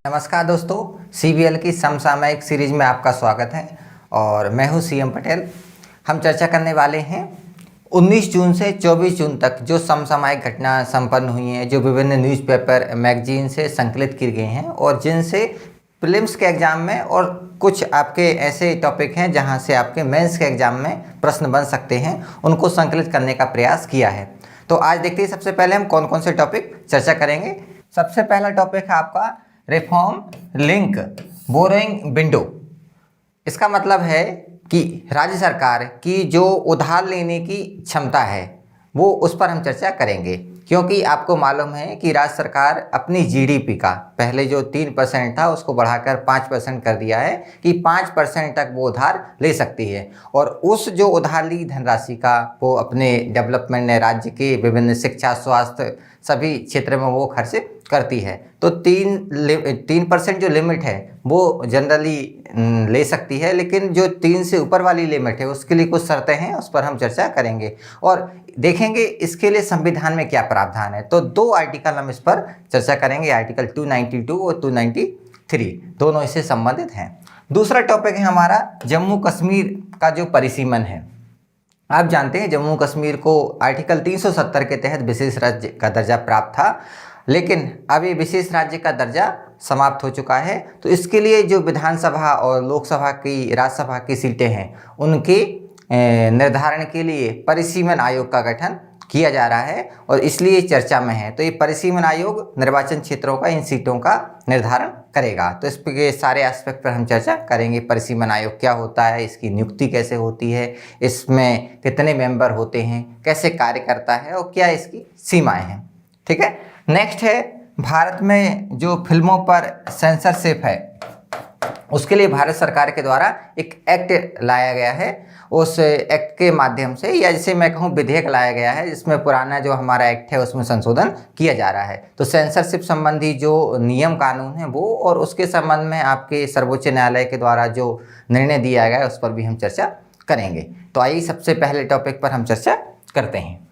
नमस्कार दोस्तों, सीबीएल की समसामयिक सीरीज में आपका स्वागत है और मैं हूं सीएम पटेल। हम चर्चा करने वाले हैं 19 जून से 24 जून तक जो समसामयिक घटना संपन्न हुई हैं, जो विभिन्न न्यूज़पेपर मैगजीन से संकलित की गई हैं और जिनसे प्रीलिम्स के एग्ज़ाम में और कुछ आपके ऐसे टॉपिक हैं जहां से आपके मेंस के एग्ज़ाम में प्रश्न बन सकते हैं, उनको संकलित करने का प्रयास किया है। तो आज देखते हैं सबसे पहले हम कौन कौन से टॉपिक चर्चा करेंगे। सबसे पहला टॉपिक है आपका रिफॉर्म लिंक बोरोइंग विंडो। इसका मतलब है कि राज्य सरकार की जो उधार लेने की क्षमता है वो उस पर हम चर्चा करेंगे, क्योंकि आपको मालूम है कि राज्य सरकार अपनी जीडीपी का पहले जो 3% था उसको बढ़ाकर 5% कर दिया है कि 5% तक वो उधार ले सकती है और उस जो उधार ली धनराशि का वो अपने डेवलपमेंट में राज्य के विभिन्न शिक्षा, स्वास्थ्य सभी क्षेत्र में वो खर्च करती है। तो 3% जो लिमिट है वो जनरली ले सकती है, लेकिन जो 3 से ऊपर वाली लिमिट है उसके लिए कुछ शर्तें हैं, उस पर हम चर्चा करेंगे और देखेंगे इसके लिए संविधान में क्या प्रावधान है। तो 2 आर्टिकल हम इस पर चर्चा करेंगे, आर्टिकल 292 और 293, दोनों इससे संबंधित हैं। दूसरा टॉपिक है हमारा जम्मू कश्मीर का जो परिसीमन है। आप जानते हैं जम्मू कश्मीर को आर्टिकल 370 के तहत विशेष राज्य का दर्जा प्राप्त था, लेकिन अब ये विशेष राज्य का दर्जा समाप्त हो चुका है। तो इसके लिए जो विधानसभा और लोकसभा की, राज्यसभा की सीटें हैं उनके निर्धारण के लिए परिसीमन आयोग का गठन किया जा रहा है और इसलिए चर्चा में है। तो ये परिसीमन आयोग निर्वाचन क्षेत्रों का, इन सीटों का निर्धारण करेगा। तो इस के सारे एस्पेक्ट पर हम चर्चा करेंगे। परिसीमन आयोग क्या होता है, इसकी नियुक्ति कैसे होती है, इसमें कितने मेंबर होते हैं, कैसे कार्य करता है और क्या इसकी सीमाएं हैं। ठीक है। नेक्स्ट है भारत में जो फिल्मों पर सेंसरशिप है उसके लिए भारत सरकार के द्वारा एक एक्ट लाया गया है। उस एक्ट के माध्यम से, या जैसे मैं कहूँ विधेयक लाया गया है, जिसमें पुराना जो हमारा एक्ट है उसमें संशोधन किया जा रहा है। तो सेंसरशिप संबंधी जो नियम कानून है वो और उसके संबंध में आपके सर्वोच्च न्यायालय के द्वारा जो निर्णय दिया गया है उस पर भी हम चर्चा करेंगे। तो आइए सबसे पहले टॉपिक पर हम चर्चा करते हैं।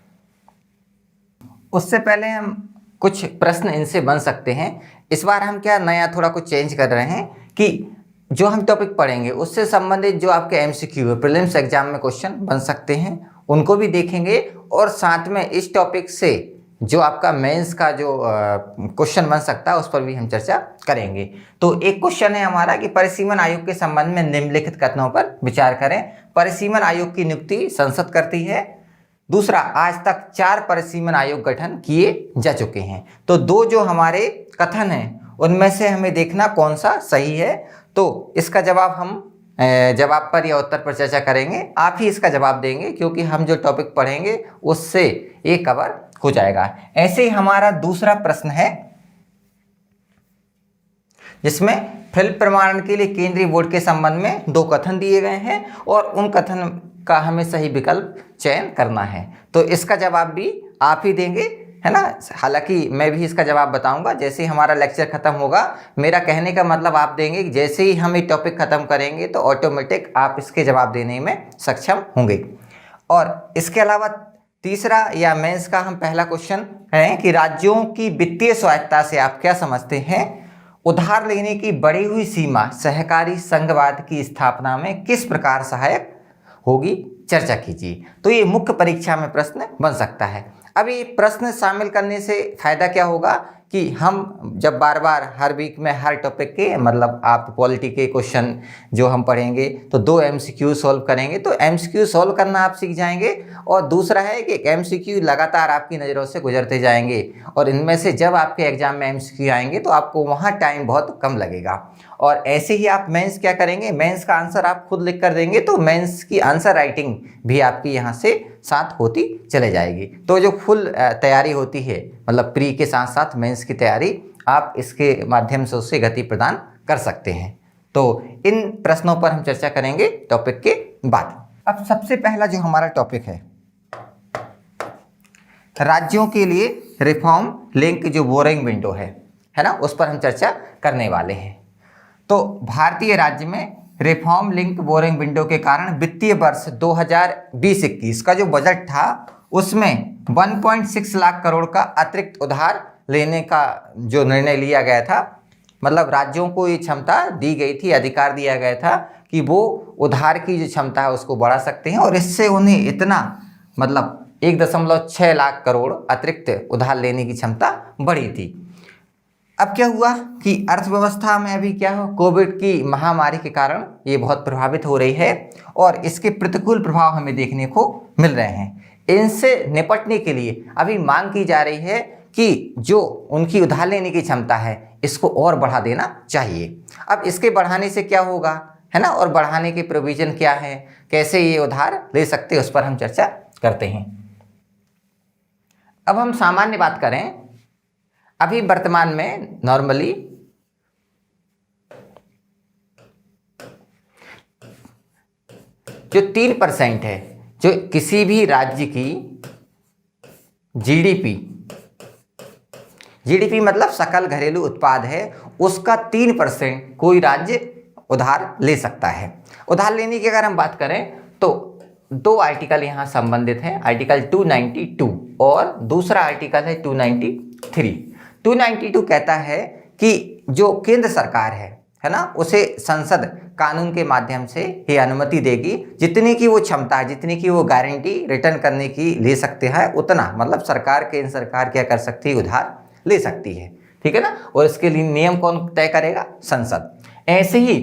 उससे पहले हम कुछ प्रश्न इनसे बन सकते हैं। इस बार हम क्या नया थोड़ा कुछ चेंज कर रहे हैं कि जो हम टॉपिक पढ़ेंगे उससे संबंधित जो आपके एमसीक्यू है, प्रीलिम्स एग्जाम में क्वेश्चन बन सकते हैं, उनको भी देखेंगे और साथ में इस टॉपिक से जो आपका मेंस का जो क्वेश्चन बन सकता है उस पर भी हम चर्चा करेंगे। तो एक क्वेश्चन है हमारा कि परिसीमन आयोग के संबंध में निम्नलिखित कथनों पर विचार करें। परिसीमन आयोग की नियुक्ति संसद करती है। दूसरा, आज तक 4 परिसीमन आयोग गठन किए जा चुके हैं। तो 2 जो हमारे कथन हैं उनमें से हमें देखना कौन सा सही है। तो इसका जवाब हम जवाब पर या उत्तर पर चर्चा करेंगे। आप ही इसका जवाब देंगे क्योंकि हम जो टॉपिक पढ़ेंगे उससे ये कवर हो जाएगा। ऐसे ही हमारा दूसरा प्रश्न है जिसमें फिल्म प्रमाणन के लिए केंद्रीय बोर्ड के संबंध में 2 कथन दिए गए हैं और उन कथन का हमें सही विकल्प चयन करना है। तो इसका जवाब भी आप ही देंगे, है ना। हालांकि मैं भी इसका जवाब बताऊंगा जैसे ही हमारा लेक्चर खत्म होगा। मेरा कहने का मतलब आप देंगे कि जैसे ही हम ये टॉपिक खत्म करेंगे तो ऑटोमेटिक आप इसके जवाब देने में सक्षम होंगे। और इसके अलावा तीसरा या मेंस का हम पहला क्वेश्चन है कि राज्यों की वित्तीय स्वायत्तता से आप क्या समझते हैं। उधार लेने की बढ़ी हुई सीमा सहकारी संघवाद की स्थापना में किस प्रकार सहायक होगी, चर्चा कीजिए। तो ये मुख्य परीक्षा में प्रश्न बन सकता है। अब ये प्रश्न शामिल करने से फायदा क्या होगा कि हम जब बार बार हर वीक में हर टॉपिक के, मतलब आप पॉलिटी के क्वेश्चन जो हम पढ़ेंगे तो 2 एमसीक्यू सॉल्व करेंगे, तो एमसीक्यू सॉल्व करना आप सीख जाएंगे। और दूसरा है कि एमसीक्यू लगातार आपकी नज़रों से गुजरते जाएंगे और इनमें से जब आपके एग्जाम में एमसीक्यू आएंगे तो आपको वहाँ टाइम बहुत कम लगेगा। और ऐसे ही आप मेंस क्या करेंगे, मेंस का आंसर आप खुद लिख कर देंगे तो मेंस की आंसर राइटिंग भी आपकी यहाँ से साथ होती चले जाएगी। तो जो फुल तैयारी होती है, मतलब प्री के साथ साथ मेंस की तैयारी, आप इसके माध्यम से उससे गति प्रदान कर सकते हैं। तो इन प्रश्नों पर हम चर्चा करेंगे टॉपिक के बाद। अब सबसे पहला जो हमारा टॉपिक है राज्यों के लिए रिफॉर्म लिंक जो बोरिंग विंडो है ना, उस पर हम चर्चा करने वाले हैं। तो भारतीय राज्य में रिफॉर्म लिंक बोरिंग विंडो के कारण वित्तीय वर्ष 2020-21 का जो बजट था उसमें 1.6 लाख करोड़ का अतिरिक्त उधार लेने का जो निर्णय लिया गया था मतलब राज्यों को ये क्षमता दी गई थी, अधिकार दिया गया था कि वो उधार की जो क्षमता है उसको बढ़ा सकते हैं, और इससे उन्हें इतना मतलब 1.6 लाख करोड़ अतिरिक्त उधार लेने की क्षमता बढ़ी थी। अब क्या हुआ कि अर्थव्यवस्था में अभी क्या हो, कोविड की महामारी के कारण ये बहुत प्रभावित हो रही है और इसके प्रतिकूल प्रभाव हमें देखने को मिल रहे हैं। इनसे निपटने के लिए अभी मांग की जा रही है कि जो उनकी उधार लेने की क्षमता है इसको और बढ़ा देना चाहिए। अब इसके बढ़ाने से क्या होगा, है ना, और बढ़ाने के प्रोविजन क्या है, कैसे ये उधार ले सकते हैं, उस पर हम चर्चा करते हैं। अब हम सामान्य बात करें, अभी वर्तमान में नॉर्मली जो 3% है, जो किसी भी राज्य की जीडीपी मतलब सकल घरेलू उत्पाद है, उसका 3% कोई राज्य उधार ले सकता है। उधार लेने की अगर हम बात करें तो 2 आर्टिकल यहाँ संबंधित हैं, आर्टिकल 292 और दूसरा आर्टिकल है 293। 292 कहता है कि जो केंद्र सरकार है ना, उसे संसद कानून के माध्यम से ये अनुमति देगी, जितनी की वो क्षमता है, जितनी की वो गारंटी रिटर्न करने की ले सकते हैं, उतना मतलब सरकार, केंद्र सरकार क्या कर सकती है, उधार ले सकती है, ठीक है ना। और इसके लिए नियम कौन तय करेगा, संसद। ऐसे ही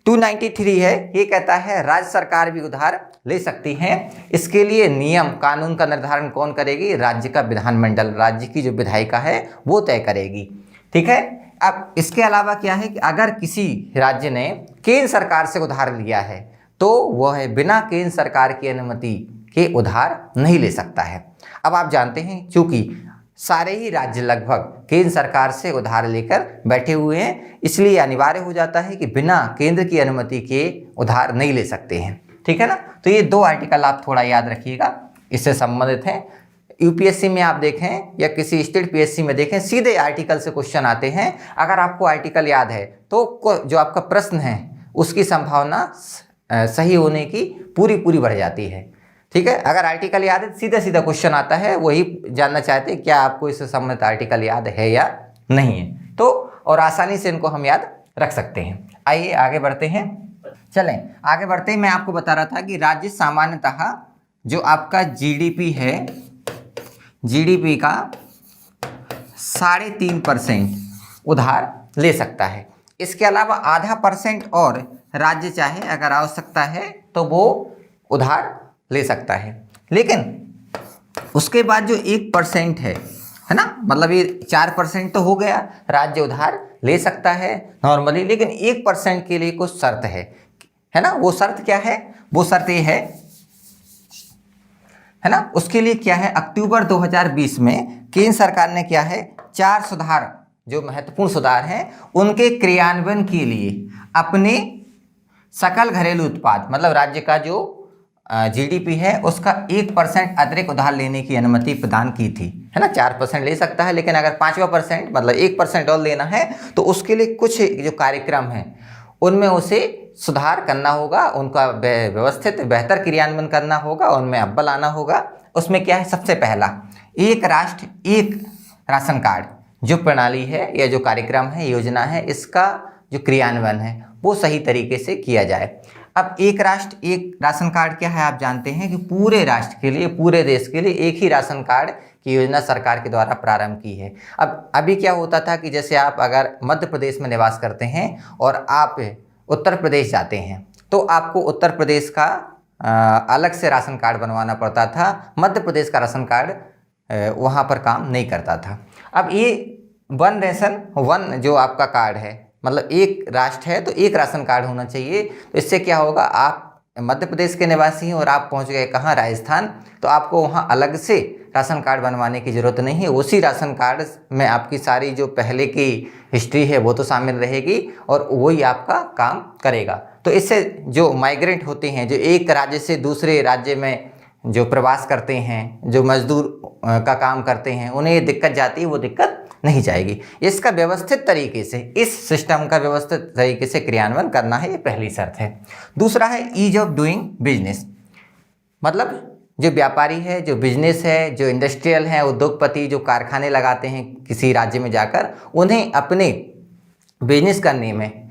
293 है, ये कहता है राज्य सरकार भी उधार ले सकती हैं। इसके लिए नियम कानून का निर्धारण कौन करेगी, राज्य का विधानमंडल, राज्य की जो विधायिका है वो तय करेगी, ठीक है। अब इसके अलावा क्या है कि अगर किसी राज्य ने केंद्र सरकार से उधार लिया है तो वह बिना केंद्र सरकार की अनुमति के उधार नहीं ले सकता है। अब आप जानते हैं चूंकि सारे ही राज्य लगभग केंद्र सरकार से उधार लेकर बैठे हुए हैं, इसलिए अनिवार्य हो जाता है कि बिना केंद्र की अनुमति के उधार नहीं ले सकते हैं, ठीक है ना। तो ये 2 आर्टिकल आप थोड़ा याद रखिएगा, इससे संबंधित हैं। यूपीएससी में आप देखें या किसी स्टेट पीएससी में देखें, सीधे आर्टिकल से क्वेश्चन आते हैं। अगर आपको आर्टिकल याद है तो जो आपका प्रश्न है उसकी संभावना सही होने की पूरी बढ़ जाती है, ठीक है। अगर आर्टिकल याद है सीधा सीधा क्वेश्चन आता है, वही जानना चाहते हैं क्या आपको इससे संबंधित आर्टिकल याद है या नहीं है, तो और आसानी से इनको हम याद रख सकते हैं। आइए आगे बढ़ते हैं, चलें आगे बढ़ते हैं। मैं आपको बता रहा था कि राज्य सामान्यतः जो आपका जीडीपी है, जीडीपी का 3.5% उधार ले सकता है। इसके अलावा 0.5% और राज्य चाहे अगर आवश्यकता है तो वो उधार ले सकता है। लेकिन उसके बाद जो 1% है ना, मतलब ये 4% तो हो गया, राज्य उधार ले सकता है नॉर्मली, लेकिन 1% के लिए कुछ शर्त है ना। वो शर्त क्या है, वो शर्त ये है ना, उसके लिए क्या है, अक्टूबर 2020 में केंद्र सरकार ने क्या है, 4 सुधार जो महत्वपूर्ण सुधार हैं उनके क्रियान्वयन के लिए अपने सकल घरेलू उत्पाद मतलब राज्य का जो जीडीपी है उसका 1% अतिरिक्त उधार लेने की अनुमति प्रदान की थी, है ना। 4% ले सकता है, लेकिन अगर 5% मतलब 1% और लेना है तो उसके लिए कुछ जो कार्यक्रम हैं उनमें उसे सुधार करना होगा, उनका व्यवस्थित बेहतर क्रियान्वयन करना होगा, उनमें अव्वल आना होगा। उसमें क्या है, सबसे पहला एक राष्ट्र एक राशन कार्ड जो प्रणाली है या जो कार्यक्रम है, योजना है, इसका जो क्रियान्वयन है वो सही तरीके से किया जाए। अब एक राष्ट्र एक राशन कार्ड क्या है, आप जानते हैं कि पूरे राष्ट्र के लिए, पूरे देश के लिए एक ही राशन कार्ड की योजना सरकार के द्वारा प्रारंभ की है। अब अभी क्या होता था कि जैसे आप अगर मध्य प्रदेश में निवास करते हैं और आप उत्तर प्रदेश जाते हैं तो आपको उत्तर प्रदेश का अलग से राशन कार्ड बनवाना पड़ता था, मध्य प्रदेश का राशन कार्ड वहाँ पर काम नहीं करता था। अब ये वन नेशन वन जो आपका कार्ड है, मतलब एक राष्ट्र है तो एक राशन कार्ड होना चाहिए। तो इससे क्या होगा, आप मध्य प्रदेश के निवासी हैं और आप पहुंच गए कहाँ, राजस्थान, तो आपको वहाँ अलग से राशन कार्ड बनवाने की ज़रूरत नहीं है। उसी राशन कार्ड में आपकी सारी जो पहले की हिस्ट्री है वो तो शामिल रहेगी और वही आपका काम करेगा। तो इससे जो माइग्रेंट होते हैं, जो एक राज्य से दूसरे राज्य में जो प्रवास करते हैं, जो मजदूर का काम करते हैं, उन्हें ये दिक्कत जाती है, वो दिक्कत नहीं जाएगी। इसका व्यवस्थित तरीके से, इस सिस्टम का व्यवस्थित तरीके से क्रियान्वयन करना है, ये पहली शर्त है। दूसरा है ईज ऑफ डूइंग बिजनेस, मतलब जो व्यापारी है, जो बिजनेस है, जो इंडस्ट्रियल है, उद्योगपति जो कारखाने लगाते हैं किसी राज्य में जाकर, उन्हें अपने बिजनेस करने में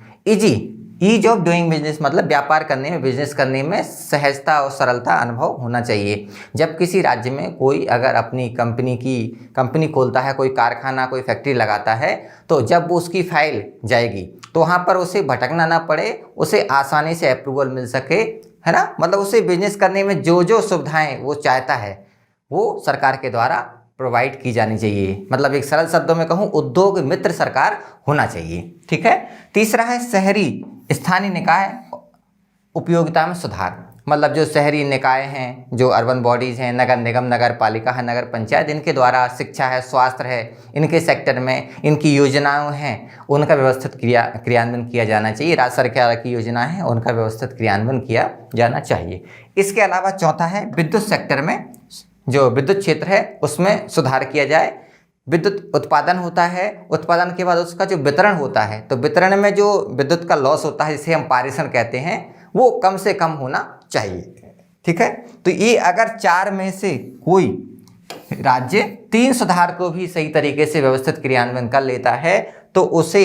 ईज ऑफ डूइंग बिजनेस मतलब व्यापार करने में, बिजनेस करने में सहजता और सरलता अनुभव होना चाहिए। जब किसी राज्य में कोई अगर अपनी कंपनी खोलता है, कोई कारखाना, कोई फैक्ट्री लगाता है, तो जब वो उसकी फाइल जाएगी तो वहाँ पर उसे भटकना ना पड़े, उसे आसानी से अप्रूवल मिल सके, है ना। मतलब उसे बिजनेस करने में जो जो सुविधाएं वो चाहता है वो सरकार के द्वारा प्रोवाइड की जानी चाहिए। मतलब एक सरल शब्दों में कहूँ, उद्योग मित्र सरकार होना चाहिए। ठीक है। तीसरा है शहरी स्थानीय निकाय उपयोगिता में सुधार। मतलब जो शहरी निकाय हैं, जो अर्बन बॉडीज़ हैं, नगर निगम, नगर पालिका है, नगर पंचायत, इनके द्वारा शिक्षा है, स्वास्थ्य है, इनके सेक्टर में इनकी योजनाएं हैं, उनका व्यवस्थित क्रियान्वयन किया जाना चाहिए। राज्य सरकार की योजनाएं हैं, उनका व्यवस्थित क्रियान्वयन किया जाना चाहिए। इसके अलावा चौथा है विद्युत सेक्टर में, जो विद्युत क्षेत्र है उसमें सुधार किया जाए। विद्युत उत्पादन होता है, उत्पादन के बाद उसका जो वितरण होता है, तो वितरण में जो विद्युत का लॉस होता है, जिसे हम पारेषण कहते हैं, वो कम से कम होना चाहिए। ठीक है। तो ये अगर 4 में से कोई राज्य 3 सुधार को भी सही तरीके से व्यवस्थित क्रियान्वयन कर लेता है तो उसे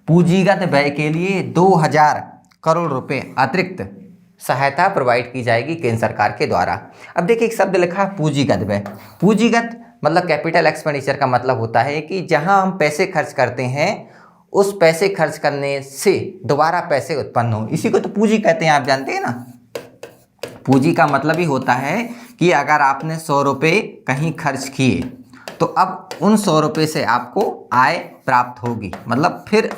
पूंजीगत व्यय के लिए 2000 करोड़ रुपए अतिरिक्त सहायता प्रोवाइड की जाएगी केंद्र सरकार के द्वारा। अब देखिए, एक शब्द लिखा पूंजीगत व्यय। पूंजीगत मतलब कैपिटल एक्सपेंडिचर का मतलब होता है कि जहां हम पैसे खर्च करते हैं उस पैसे खर्च करने से दोबारा पैसे उत्पन्न हो, इसी को तो पूंजी कहते हैं। आप जानते हैं ना, पूंजी का मतलब ही होता है कि अगर आपने 100 रुपये कहीं खर्च किए तो अब उन 100 रुपये से आपको आय प्राप्त होगी, मतलब फिर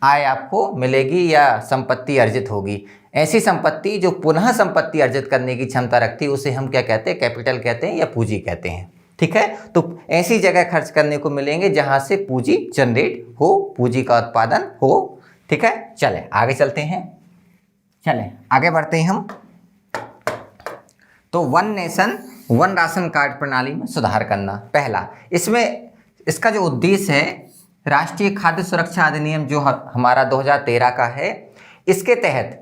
आय आपको मिलेगी या संपत्ति अर्जित होगी। ऐसी संपत्ति जो पुनः संपत्ति अर्जित करने की क्षमता रखती है उसे हम क्या कहते हैं, कैपिटल कहते हैं या पूंजी कहते हैं। ठीक है। तो ऐसी जगह खर्च करने को मिलेंगे जहां से पूंजी जनरेट हो, पूंजी का उत्पादन हो। ठीक है। चले आगे चलते हैं, चले आगे बढ़ते हैं हम। तो one nation one ration card प्रणाली में सुधार करना पहला। इसका जो उद्देश्य है, राष्ट्रीय खाद्य सुरक्षा अधिनियम जो हमारा 2013 का है, इसके तहत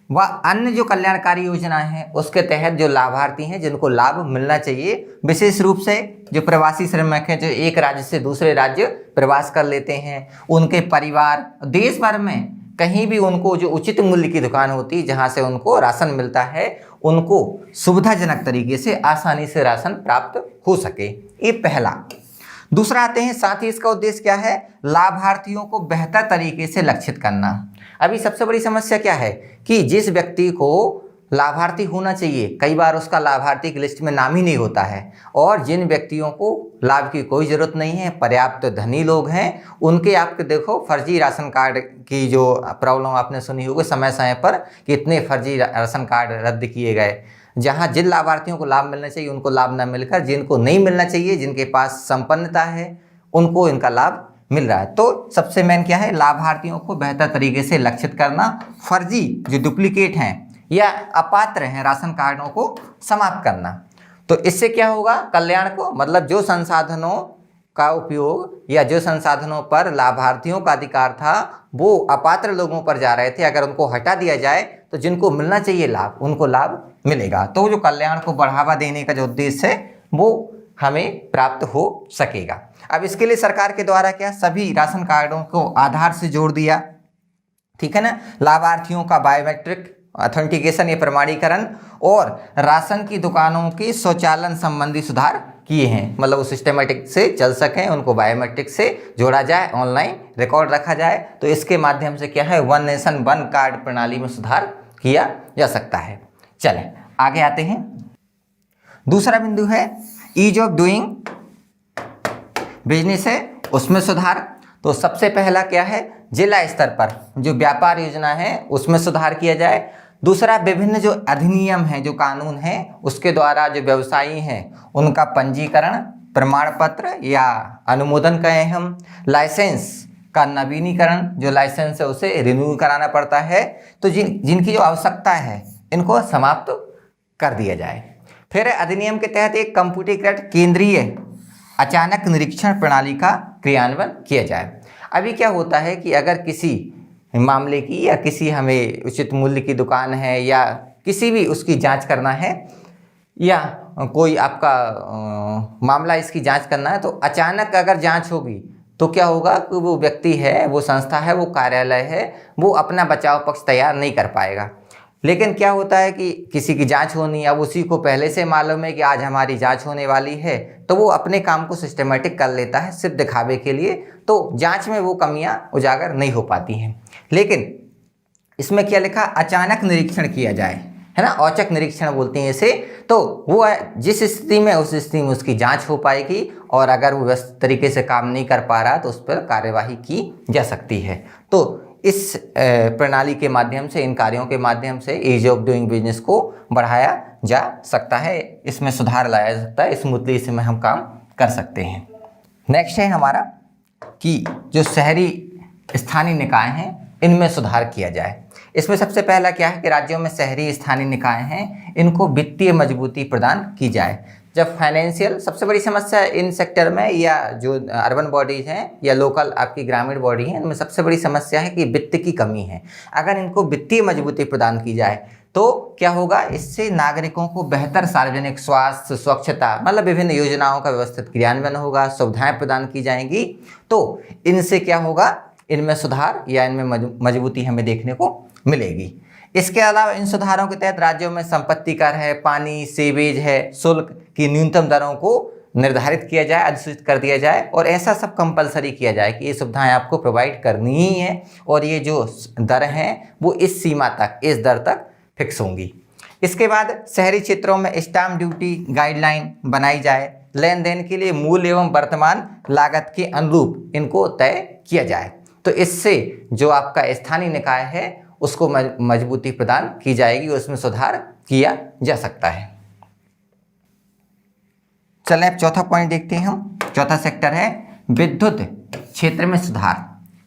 व अन्य जो कल्याणकारी योजनाएं हैं उसके तहत जो लाभार्थी हैं जिनको लाभ मिलना चाहिए, विशेष रूप से जो प्रवासी श्रमिक हैं, जो एक राज्य से दूसरे राज्य प्रवास कर लेते हैं, उनके परिवार, देश भर में कहीं भी उनको जो उचित मूल्य की दुकान होती है जहां से उनको राशन मिलता है, उनको सुविधाजनक तरीके से आसानी से राशन प्राप्त हो सके, ये पहला। दूसरा आते हैं, साथ ही इसका उद्देश्य क्या है, लाभार्थियों को बेहतर तरीके से लक्षित करना। अभी सबसे बड़ी समस्या क्या है कि जिस व्यक्ति को लाभार्थी होना चाहिए, कई बार उसका लाभार्थी की लिस्ट में नाम ही नहीं होता है, और जिन व्यक्तियों को लाभ की कोई ज़रूरत नहीं है, पर्याप्त धनी लोग हैं, उनके आपके देखो फर्जी राशन कार्ड की जो प्रॉब्लम आपने सुनी होगी समय समय पर, कितने फर्जी राशन कार्ड रद्द किए गए, जहां जिन लाभार्थियों को लाभ मिलना चाहिए उनको लाभ न मिलकर जिनको नहीं मिलना चाहिए, जिनके पास संपन्नता है, उनको इनका लाभ मिल रहा है। तो सबसे मेन क्या है, लाभार्थियों को बेहतर तरीके से लक्षित करना, फर्जी जो डुप्लीकेट हैं या अपात्र हैं राशन कार्डों को समाप्त करना। तो इससे क्या होगा, कल्याण को, मतलब जो संसाधनों का उपयोग या जो संसाधनों पर लाभार्थियों का अधिकार था वो अपात्र लोगों पर जा रहे थे, अगर उनको हटा दिया जाए तो जिनको मिलना चाहिए लाभ, उनको लाभ मिलेगा। तो जो कल्याण को बढ़ावा देने का जो उद्देश्य है वो हमें प्राप्त हो सकेगा। अब इसके लिए सरकार के द्वारा क्या, सभी राशन कार्डों को आधार से जोड़ दिया। ठीक है ना। लाभार्थियों का बायोमेट्रिक ऑथेंटिकेशन या प्रमाणीकरण और राशन की दुकानों के स्वचालन संबंधी सुधार किए हैं, मतलब वो सिस्टमेटिक से चल सकें, उनको बायोमेट्रिक से जोड़ा जाए, ऑनलाइन रिकॉर्ड रखा जाए। तो इसके माध्यम से क्या है, वन नेशन वन कार्ड प्रणाली में सुधार किया जा सकता है। चलें आगे आते हैं। दूसरा बिंदु है ईज ऑफ डूइंग बिजनेस है, उसमें सुधार। तो सबसे पहला क्या है, जिला स्तर पर जो व्यापार योजना है उसमें सुधार किया जाए। दूसरा, विभिन्न जो अधिनियम हैं, जो कानून हैं, उसके द्वारा जो व्यवसायी हैं उनका पंजीकरण, प्रमाण पत्र या अनुमोदन कहें हम, लाइसेंस का नवीनीकरण, जो लाइसेंस है उसे रिन्यू कराना पड़ता है, तो जिनकी जो आवश्यकता है इनको समाप्त कर दिया जाए। फिर अधिनियम के तहत एक कंप्यूटरीकृत केंद्रीय अचानक निरीक्षण प्रणाली का क्रियान्वयन किया जाए। अभी क्या होता है कि अगर किसी मामले की या किसी हमें उचित मूल्य की दुकान है या किसी भी उसकी जांच करना है या कोई आपका मामला इसकी जांच करना है, तो अचानक अगर जांच होगी तो क्या होगा कि वो व्यक्ति है, वो संस्था है, वो कार्यालय है, वो अपना बचाव पक्ष तैयार नहीं कर पाएगा। लेकिन क्या होता है कि किसी की जांच होनी है, अब उसी को पहले से मालूम है कि आज हमारी जांच होने वाली है, तो वो अपने काम को सिस्टमेटिक कर लेता है सिर्फ दिखावे के लिए, तो जांच में वो कमियां उजागर नहीं हो पाती हैं। लेकिन इसमें क्या लिखा, अचानक निरीक्षण किया जाए, है ना, औचक निरीक्षण बोलते हैं इसे, तो वो जिस स्थिति में उस स्थिति में उसकी जांच हो पाएगी, और अगर वो व्यवस्थित तरीके से काम नहीं कर पा रहा तो उस पर कार्यवाही की जा सकती है। तो इस प्रणाली के माध्यम से, इन कार्यों के माध्यम से ईज ऑफ डूइंग बिजनेस को बढ़ाया जा सकता है, इसमें सुधार लाया जा सकता है, स्मूथली इसमें हम काम कर सकते हैं। नेक्स्ट है हमारा कि जो शहरी स्थानीय निकाय हैं इनमें सुधार किया जाए। इसमें सबसे पहला क्या है कि राज्यों में शहरी स्थानीय निकाय हैं, इनको वित्तीय मजबूती प्रदान की जाए। जब फाइनेंशियल सबसे बड़ी समस्या इन सेक्टर में, या जो अर्बन बॉडीज हैं या लोकल आपकी ग्रामीण बॉडी है, इनमें सबसे बड़ी समस्या है कि वित्त की कमी है। अगर इनको वित्तीय मजबूती प्रदान की जाए तो क्या होगा, इससे नागरिकों को बेहतर सार्वजनिक स्वास्थ्य, स्वच्छता, मतलब विभिन्न योजनाओं का व्यवस्थित क्रियान्वयन होगा, सुविधाएं प्रदान की जाएंगी। तो इनसे क्या होगा, इनमें सुधार या इनमें मजबूती हमें देखने को मिलेगी। इसके अलावा इन सुधारों के तहत राज्यों में संपत्ति कर है, पानी, सीवेज है, शुल्क की न्यूनतम दरों को निर्धारित किया जाए, अधिसूचित कर दिया जाए, और ऐसा सब कंपलसरी किया जाए कि ये सुविधाएं आपको प्रोवाइड करनी ही है, और ये जो दर हैं वो इस सीमा तक, इस दर तक फिक्स होंगी। इसके बाद शहरी क्षेत्रों में स्टाम्प ड्यूटी गाइडलाइन बनाई जाए, लेन देन के लिए मूल एवं वर्तमान लागत के अनुरूप इनको तय किया जाए। तो इससे जो आपका स्थानीय निकाय है उसको मजबूती प्रदान की जाएगी, उसमें सुधार किया जा सकता है। चलें अब चौथा पॉइंट देखते हैं हम। चौथा सेक्टर है विद्युत क्षेत्र में सुधार,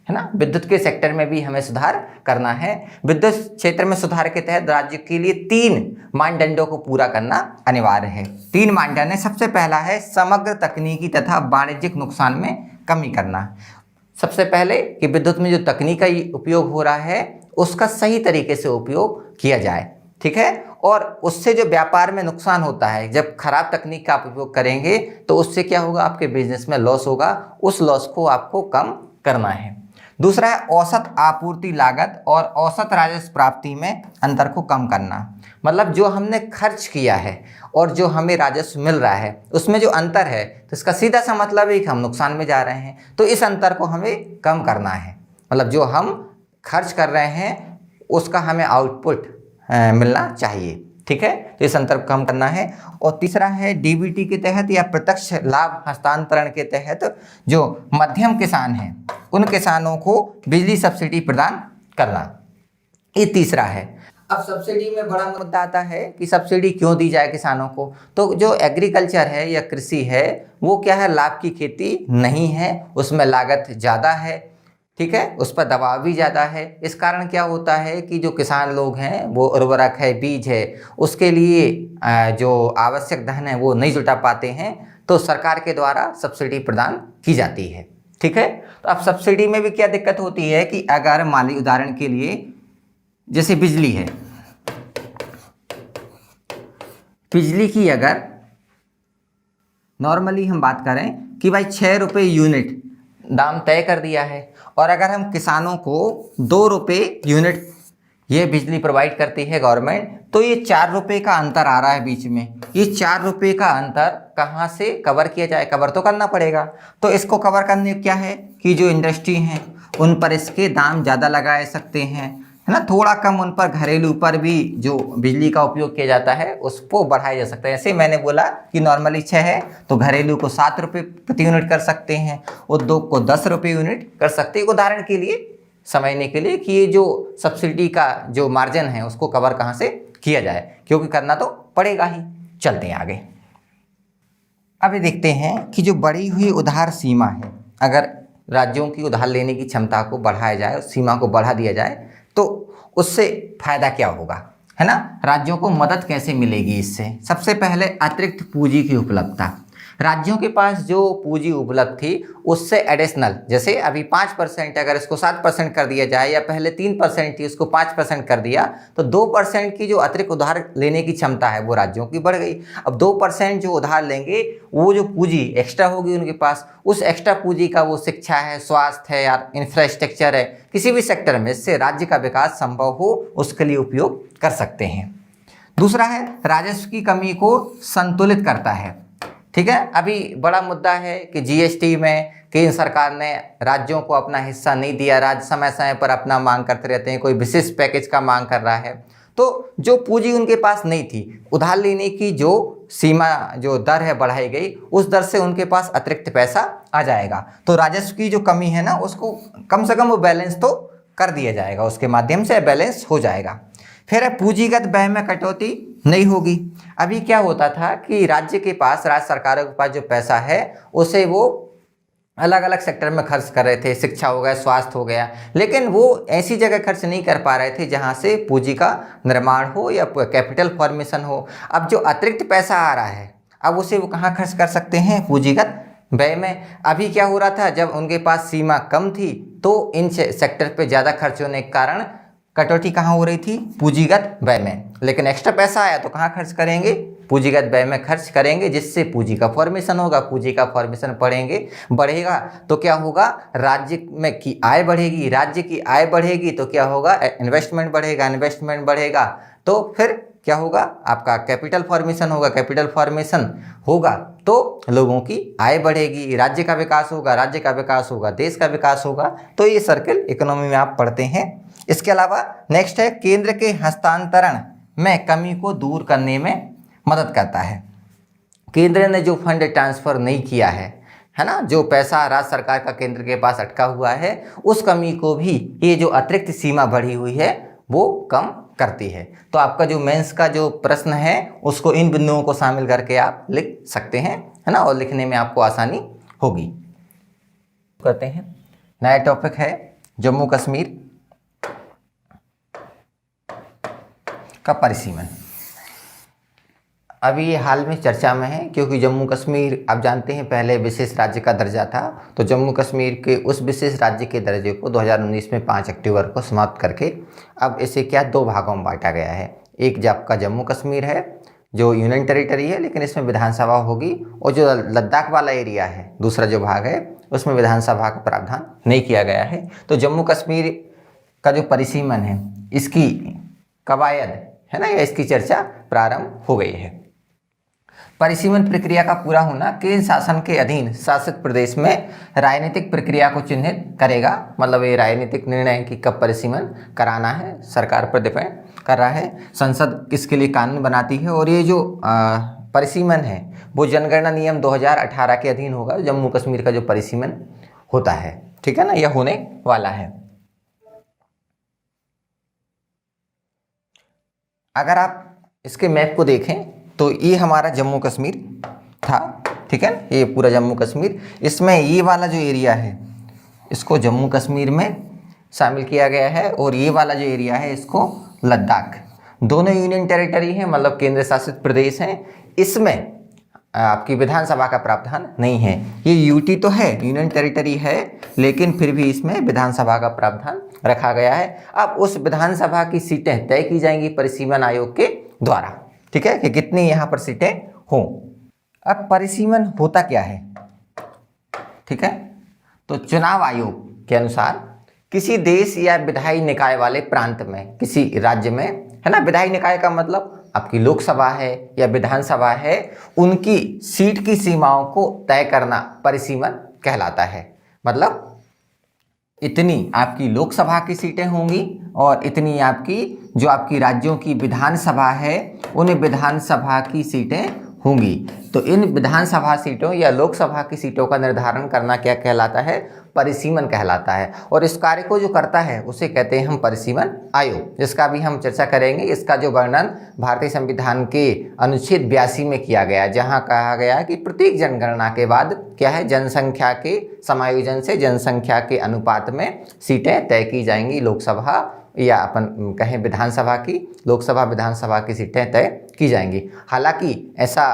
है ना। विद्युत के सेक्टर में भी हमें सुधार करना है। विद्युत क्षेत्र में सुधार के तहत राज्य के लिए 3 मानदंडों को पूरा करना अनिवार्य है। 3 मानदंड है। सबसे पहला है समग्र तकनीकी तथा वाणिज्यिक नुकसान में कमी करना। सबसे पहले कि विद्युत में जो तकनीक का उपयोग हो रहा है उसका सही तरीके से उपयोग किया जाए, ठीक है। और उससे जो व्यापार में नुकसान होता है, जब खराब तकनीक का आप उपयोग करेंगे तो उससे क्या होगा, आपके बिजनेस में लॉस होगा, उस लॉस को आपको कम करना है। दूसरा है औसत आपूर्ति लागत और औसत राजस्व प्राप्ति में अंतर को कम करना। मतलब जो हमने खर्च किया है और जो हमें राजस्व मिल रहा है उसमें जो अंतर है, तो इसका सीधा सा मतलब है कि हम नुकसान में जा रहे हैं, तो इस अंतर को हमें कम करना है। मतलब जो हम खर्च कर रहे हैं उसका हमें आउटपुट मिलना चाहिए, ठीक है। तो इस अंतर को कम करना है। और तीसरा है डीबीटी के तहत या प्रत्यक्ष लाभ हस्तांतरण के तहत जो मध्यम किसान हैं उन किसानों को बिजली सब्सिडी प्रदान करना, ये तीसरा है। अब सब्सिडी में बड़ा मुद्दा आता है कि सब्सिडी क्यों दी जाए किसानों को। तो जो एग्रीकल्चर है या कृषि है वो क्या है, लाभ की खेती नहीं है, उसमें लागत ज़्यादा है, ठीक है, उस पर दबाव भी ज़्यादा है। इस कारण क्या होता है कि जो किसान लोग हैं वो उर्वरक है, बीज है, उसके लिए जो आवश्यक धन है वो नहीं जुटा पाते हैं, तो सरकार के द्वारा सब्सिडी प्रदान की जाती है, ठीक है। तो अब सब्सिडी में भी क्या दिक्कत होती है कि अगर मान लीजिए उदाहरण के लिए जैसे बिजली है, बिजली की अगर नॉर्मली हम बात करें कि भाई 6 रुपये यूनिट दाम तय कर दिया है, और अगर हम किसानों को 2 रुपये यूनिट ये बिजली प्रोवाइड करती है गवर्नमेंट, तो ये 4 रुपये का अंतर आ रहा है बीच में। ये 4 रुपये का अंतर कहाँ से कवर किया जाए, कवर तो करना पड़ेगा। तो इसको कवर करने क्या है कि जो इंडस्ट्री हैं उन पर इसके दाम ज़्यादा लगाए सकते हैं, है ना, थोड़ा कम उन पर घरेलू पर भी जो बिजली का उपयोग किया जाता है उसको बढ़ाया जा सकता है। जैसे मैंने बोला कि नॉर्मली 6 है तो घरेलू को 7 रुपये प्रति यूनिट कर सकते हैं, उद्योग को 10 रुपये यूनिट कर सकते हैं, उदाहरण के लिए समझने के लिए कि ये जो सब्सिडी का जो मार्जिन है उसको कवर कहाँ से किया जाए, क्योंकि करना तो पड़ेगा ही। चलते हैं आगे। अब ये देखते हैं कि जो बढ़ी हुई उधार सीमा है, अगर राज्यों की उधार लेने की क्षमता को बढ़ाया जाए, उस सीमा को बढ़ा दिया जाए तो उससे फायदा क्या होगा, है ना, राज्यों को मदद कैसे मिलेगी इससे। सबसे पहले अतिरिक्त पूंजी की उपलब्धता। राज्यों के पास जो पूंजी उपलब्ध थी उससे एडिशनल, जैसे अभी 5% अगर इसको 7% कर दिया जाए, या पहले 3% थी उसको 5% कर दिया, तो 2% की जो अतिरिक्त उधार लेने की क्षमता है वो राज्यों की बढ़ गई। अब 2% जो उधार लेंगे, वो जो पूंजी एक्स्ट्रा होगी उनके पास, उस एक्स्ट्रा पूंजी का वो शिक्षा है, स्वास्थ्य है या इंफ्रास्ट्रक्चर है, किसी भी सेक्टर में इससे राज्य का विकास संभव हो उसके लिए उपयोग कर सकते हैं। दूसरा है राजस्व की कमी को संतुलित करता है। ठीक है, अभी बड़ा मुद्दा है कि जीएसटी में केंद्र सरकार ने राज्यों को अपना हिस्सा नहीं दिया, राज्य समय समय पर अपना मांग करते रहते हैं, कोई विशेष पैकेज का मांग कर रहा है, तो जो पूंजी उनके पास नहीं थी, उधार लेने की जो सीमा, जो दर है बढ़ाई गई, उस दर से उनके पास अतिरिक्त पैसा आ जाएगा। तो राजस्व की जो कमी है ना, उसको कम से कम वो बैलेंस तो कर दिया जाएगा, उसके माध्यम से बैलेंस हो जाएगा। फिर पूंजीगत व्यय में कटौती नहीं होगी। अभी क्या होता था कि राज्य के पास, राज्य सरकारों के पास जो पैसा है उसे वो अलग अलग सेक्टर में खर्च कर रहे थे, शिक्षा हो गया, स्वास्थ्य हो गया, लेकिन वो ऐसी जगह खर्च नहीं कर पा रहे थे जहां से पूंजी का निर्माण हो या कैपिटल फॉर्मेशन हो। अब जो अतिरिक्त पैसा आ रहा है, अब उसे वो कहाँ खर्च कर सकते हैं? पूंजीगत व्यय में। अभी क्या हो रहा था, जब उनके पास सीमा कम थी तो इन सेक्टर पे ज़्यादा खर्च होने के कारण कटौती कहाँ हो रही थी? पूंजीगत व्यय में। लेकिन एक्स्ट्रा पैसा आया तो कहाँ खर्च करेंगे? पूंजीगत व्यय में खर्च करेंगे, जिससे पूंजी का फॉर्मेशन होगा। पूंजी का फॉर्मेशन बढ़ेगा तो क्या होगा? राज्य में की आय बढ़ेगी, राज्य की आय बढ़ेगी तो क्या होगा? इन्वेस्टमेंट बढ़ेगा, इन्वेस्टमेंट बढ़ेगा तो फिर क्या होगा? आपका कैपिटल फॉर्मेशन होगा, कैपिटल फॉर्मेशन होगा तो लोगों की आय बढ़ेगी, राज्य का विकास होगा, राज्य का विकास होगा, देश का विकास होगा। तो ये सर्कल इकोनॉमी में आप पढ़ते हैं। इसके अलावा नेक्स्ट है केंद्र के हस्तांतरण में कमी को दूर करने में मदद करता है। केंद्र ने जो फंड ट्रांसफर नहीं किया है ना, जो पैसा राज्य सरकार का केंद्र के पास अटका हुआ है, उस कमी को भी ये जो अतिरिक्त सीमा बढ़ी हुई है वो कम करती है। तो आपका जो मेंस का जो प्रश्न है उसको इन बिंदुओं को शामिल करके आप लिख सकते हैं, है ना, और लिखने में आपको आसानी होगी। करते हैं, नया टॉपिक है जम्मू कश्मीर का परिसीमन। अभी ये हाल में चर्चा में है क्योंकि जम्मू कश्मीर, आप जानते हैं, पहले विशेष राज्य का दर्जा था, तो जम्मू कश्मीर के उस विशेष राज्य के दर्जे को 2019 में 5 अक्टूबर को समाप्त करके अब इसे क्या 2 भागों में बांटा गया है। एक जो आपका जम्मू कश्मीर है जो यूनियन टेरिटरी है, लेकिन इसमें विधानसभा होगी, और जो लद्दाख वाला एरिया है, दूसरा जो भाग है, उसमें विधानसभा का प्रावधान नहीं किया गया है। तो जम्मू कश्मीर का जो परिसीमन है, इसकी कवायद है ना, या इसकी चर्चा प्रारंभ हो गई है। परिसीमन प्रक्रिया का पूरा होना केंद्र शासन के अधीन शासित प्रदेश में राजनीतिक प्रक्रिया को चिन्हित करेगा। मतलब ये राजनीतिक निर्णय कि कब परिसीमन कराना है सरकार पर डिपेंड कर रहा है। संसद इसके लिए कानून बनाती है, और ये जो परिसीमन है वो जनगणना नियम 2018 के अधीन होगा। जम्मू कश्मीर का जो परिसीमन होता है, ठीक है ना, यह होने वाला है। अगर आप इसके मैप को देखें तो ये हमारा जम्मू कश्मीर था, ठीक है, ये पूरा जम्मू कश्मीर, इसमें ये वाला जो एरिया है इसको जम्मू कश्मीर में शामिल किया गया है, और ये वाला जो एरिया है इसको लद्दाख। दोनों यूनियन टेरिटरी हैं, मतलब केंद्र शासित प्रदेश हैं। इसमें आपकी विधानसभा का प्रावधान नहीं है। ये यूटी तो है, यूनियन टेरिटरी है, लेकिन फिर भी इसमें विधानसभा का प्रावधान रखा गया है। अब उस विधानसभा की सीटें तय की जाएंगी परिसीमन आयोग के द्वारा, ठीक है, कि कितनी यहाँ पर सीटें हों। अब परिसीमन होता क्या है, ठीक है, तो चुनाव आयोग के अनुसार किसी देश या विधायी निकाय वाले प्रांत में, किसी राज्य में, है ना, विधायी निकाय का मतलब आपकी लोकसभा है या विधानसभा है, उनकी सीट की सीमाओं को तय करना परिसीमन कहलाता है। मतलब इतनी आपकी लोकसभा की सीटें होंगी और इतनी आपकी जो आपकी राज्यों की विधानसभा है उन विधानसभा की सीटें होंगी। तो इन विधानसभा सीटों या लोकसभा की सीटों का निर्धारण करना क्या कहलाता है? परिसीमन कहलाता है। और इस कार्य को जो करता है उसे कहते हैं हम परिसीमन आयोग, जिसका भी हम चर्चा करेंगे। इसका जो वर्णन भारतीय संविधान के अनुच्छेद 82 में किया गया, जहां कहा गया कि प्रत्येक जनगणना के बाद क्या है, जनसंख्या के समायोजन से जनसंख्या के अनुपात में सीटें तय की जाएंगी। लोकसभा या अपन कहें विधानसभा की, लोकसभा विधानसभा की सीटें तय की जाएंगी। हालांकि ऐसा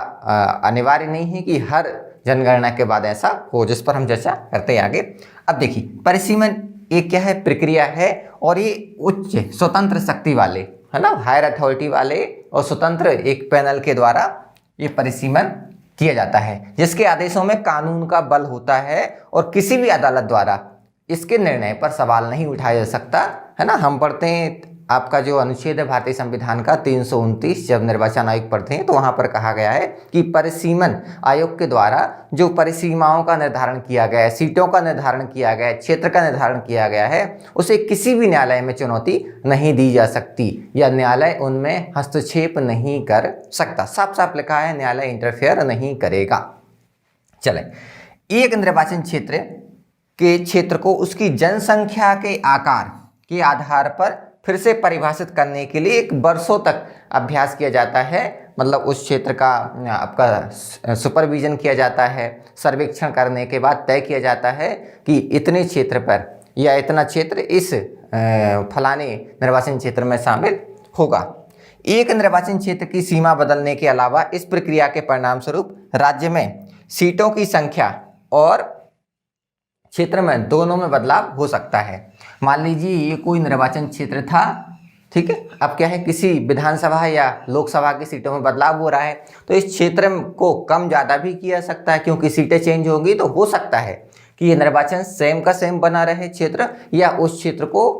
अनिवार्य नहीं है कि हर जनगणना के बाद ऐसा हो, जिस पर हम चर्चा करते हैं आगे। अब देखिए, परिसीमन एक क्या है, प्रक्रिया है, और ये उच्च स्वतंत्र शक्ति वाले, है ना, हायर अथॉरिटी वाले और स्वतंत्र एक पैनल के द्वारा ये परिसीमन किया जाता है, जिसके आदेशों में कानून का बल होता है और किसी भी अदालत द्वारा इसके निर्णय पर सवाल नहीं उठाया जा सकता, है ना। हम पढ़ते हैं आपका जो अनुच्छेद है भारतीय संविधान का 329, जब निर्वाचन आयोग पढ़ते हैं तो वहाँ पर कहा गया है कि परिसीमन आयोग के द्वारा जो परिसीमाओं का निर्धारण किया गया है, सीटों का निर्धारण किया गया है, क्षेत्र का निर्धारण किया गया है, उसे किसी भी न्यायालय में चुनौती नहीं दी जा सकती या न्यायालय उनमें हस्तक्षेप नहीं कर सकता। साफ साफ लिखा है, न्यायालय इंटरफेयर नहीं करेगा। चले, एक निर्वाचन क्षेत्र को उसकी जनसंख्या के आकार के आधार पर फिर से परिभाषित करने के लिए एक वर्षों तक अभ्यास किया जाता है। मतलब उस क्षेत्र का आपका सुपरविजन किया जाता है, सर्वेक्षण करने के बाद तय किया जाता है कि इतने क्षेत्र पर या इतना क्षेत्र इस फलाने निर्वाचन क्षेत्र में शामिल होगा। एक निर्वाचन क्षेत्र की सीमा बदलने के अलावा इस प्रक्रिया के परिणाम स्वरूप राज्य में सीटों की संख्या और क्षेत्र में दोनों में बदलाव हो सकता है। मान लीजिए ये कोई निर्वाचन क्षेत्र था, ठीक है, अब क्या है, किसी विधानसभा या लोकसभा की सीटों में बदलाव हो रहा है, तो इस क्षेत्र को कम ज़्यादा भी किया सकता है, क्योंकि सीटें चेंज होंगी तो हो सकता है कि ये निर्वाचन सेम का सेम बना रहे क्षेत्र, या उस क्षेत्र को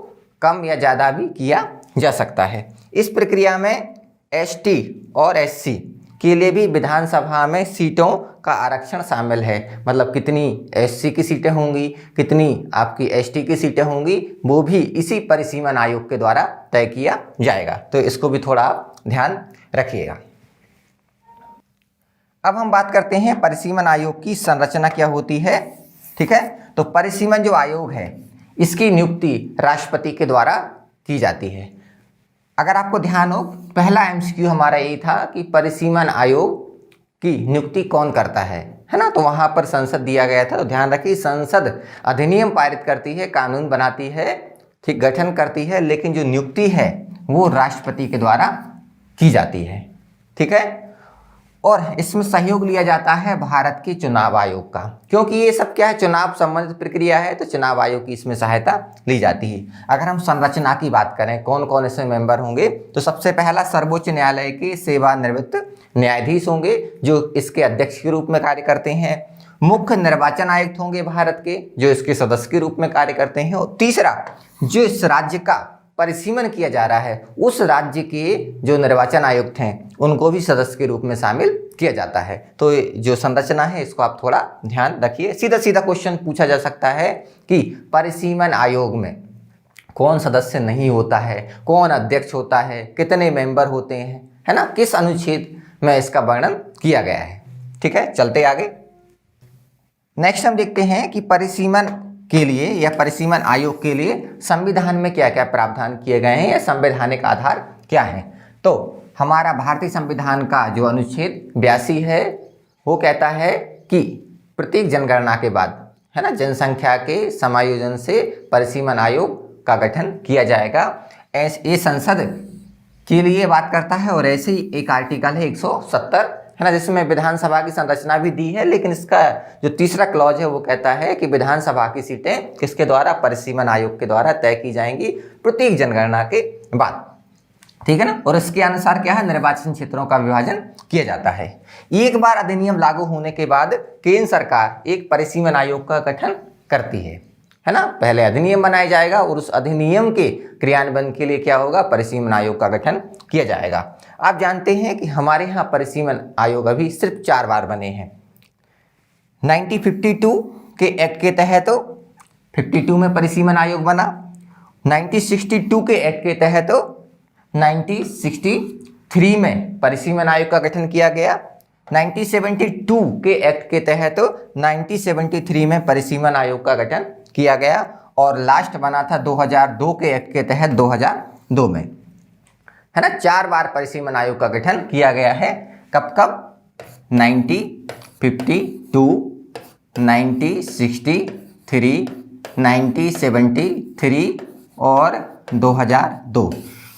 कम या ज़्यादा भी किया जा सकता है। इस प्रक्रिया में ST और SC के लिए भी विधानसभा में सीटों का आरक्षण शामिल है। मतलब कितनी SC की सीटें होंगी, कितनी आपकी ST की सीटें होंगी, वो भी इसी परिसीमन आयोग के द्वारा तय किया जाएगा। तो इसको भी थोड़ा आप ध्यान रखिएगा। अब हम बात करते हैं परिसीमन आयोग की संरचना क्या होती है, ठीक है। तो परिसीमन जो आयोग है, इसकी नियुक्ति राष्ट्रपति के द्वारा की जाती है। अगर आपको ध्यान हो, पहला MCQ हमारा यही था कि परिसीमन आयोग की नियुक्ति कौन करता है ना, तो वहाँ पर संसद दिया गया था। तो ध्यान रखिए, संसद अधिनियम पारित करती है, कानून बनाती है, ठीक, गठन करती है, लेकिन जो नियुक्ति है वो राष्ट्रपति के द्वारा की जाती है, ठीक है। और इसमें सहयोग लिया जाता है भारत के चुनाव आयोग का, क्योंकि ये सब क्या है, चुनाव संबंधित प्रक्रिया है, तो चुनाव आयोग की इसमें सहायता ली जाती है। अगर हम संरचना की बात करें, कौन कौन इसमें मेंबर होंगे, तो सबसे पहला सर्वोच्च न्यायालय के सेवानिवृत्त न्यायाधीश होंगे, जो इसके अध्यक्ष के रूप में कार्य करते हैं। मुख्य निर्वाचन आयुक्त होंगे भारत के, जो इसके सदस्य के रूप में कार्य करते हैं। और तीसरा, जो इस राज्य का परिसीमन किया जा रहा है, उस राज्य के जो निर्वाचन आयुक्त हैं उनको भी सदस्य के रूप में शामिल किया जाता है। तो जो संरचना है इसको आप थोड़ा ध्यान रखिए। सीधा सीधा क्वेश्चन पूछा जा सकता है कि परिसीमन आयोग में कौन सदस्य नहीं होता है, कौन अध्यक्ष होता है, कितने मेंबर होते हैं, है ना, किस अनुच्छेद में इसका वर्णन किया गया है, ठीक है। चलते आगे, नेक्स्ट हम देखते हैं कि परिसीमन के लिए या परिसीमन आयोग के लिए संविधान में क्या क्या प्रावधान किए गए हैं या संवैधानिक आधार क्या है। तो हमारा भारतीय संविधान का जो अनुच्छेद 82 है, वो कहता है कि प्रत्येक जनगणना के बाद, है ना, जनसंख्या के समायोजन से परिसीमन आयोग का गठन किया जाएगा। ये संसद के लिए बात करता है। और ऐसे ही एक आर्टिकल है 170, है ना, जिसमें विधानसभा की संरचना भी दी है, लेकिन इसका जो तीसरा क्लॉज है वो कहता है कि विधानसभा की सीटें किसके द्वारा, परिसीमन आयोग के द्वारा तय की जाएंगी प्रत्येक जनगणना के बाद, ठीक है ना। और इसके अनुसार क्या है, निर्वाचन क्षेत्रों का विभाजन किया जाता है। एक बार अधिनियम लागू होने के बाद केंद्र सरकार एक परिसीमन आयोग का गठन करती है ना। पहले अधिनियम बनाया जाएगा और उस अधिनियम के क्रियान्वयन के लिए क्या होगा, परिसीमन आयोग का गठन किया जाएगा। आप जानते हैं कि हमारे यहाँ परिसीमन आयोग अभी सिर्फ 4 बार बने हैं। 1952 के एक्ट के तहत 52 में परिसीमन आयोग बना, 1962 के एक्ट के तहत 1963 में परिसीमन आयोग का गठन किया गया, 1972 के एक्ट के तहत 1973 में परिसीमन आयोग का गठन किया गया, और लास्ट बना था 2002 के एक्ट के तहत 2002 में, है ना। 4 बार परिसीमन आयोग का गठन किया गया है। कब कब, 1952, 1963, 1973 और 2002।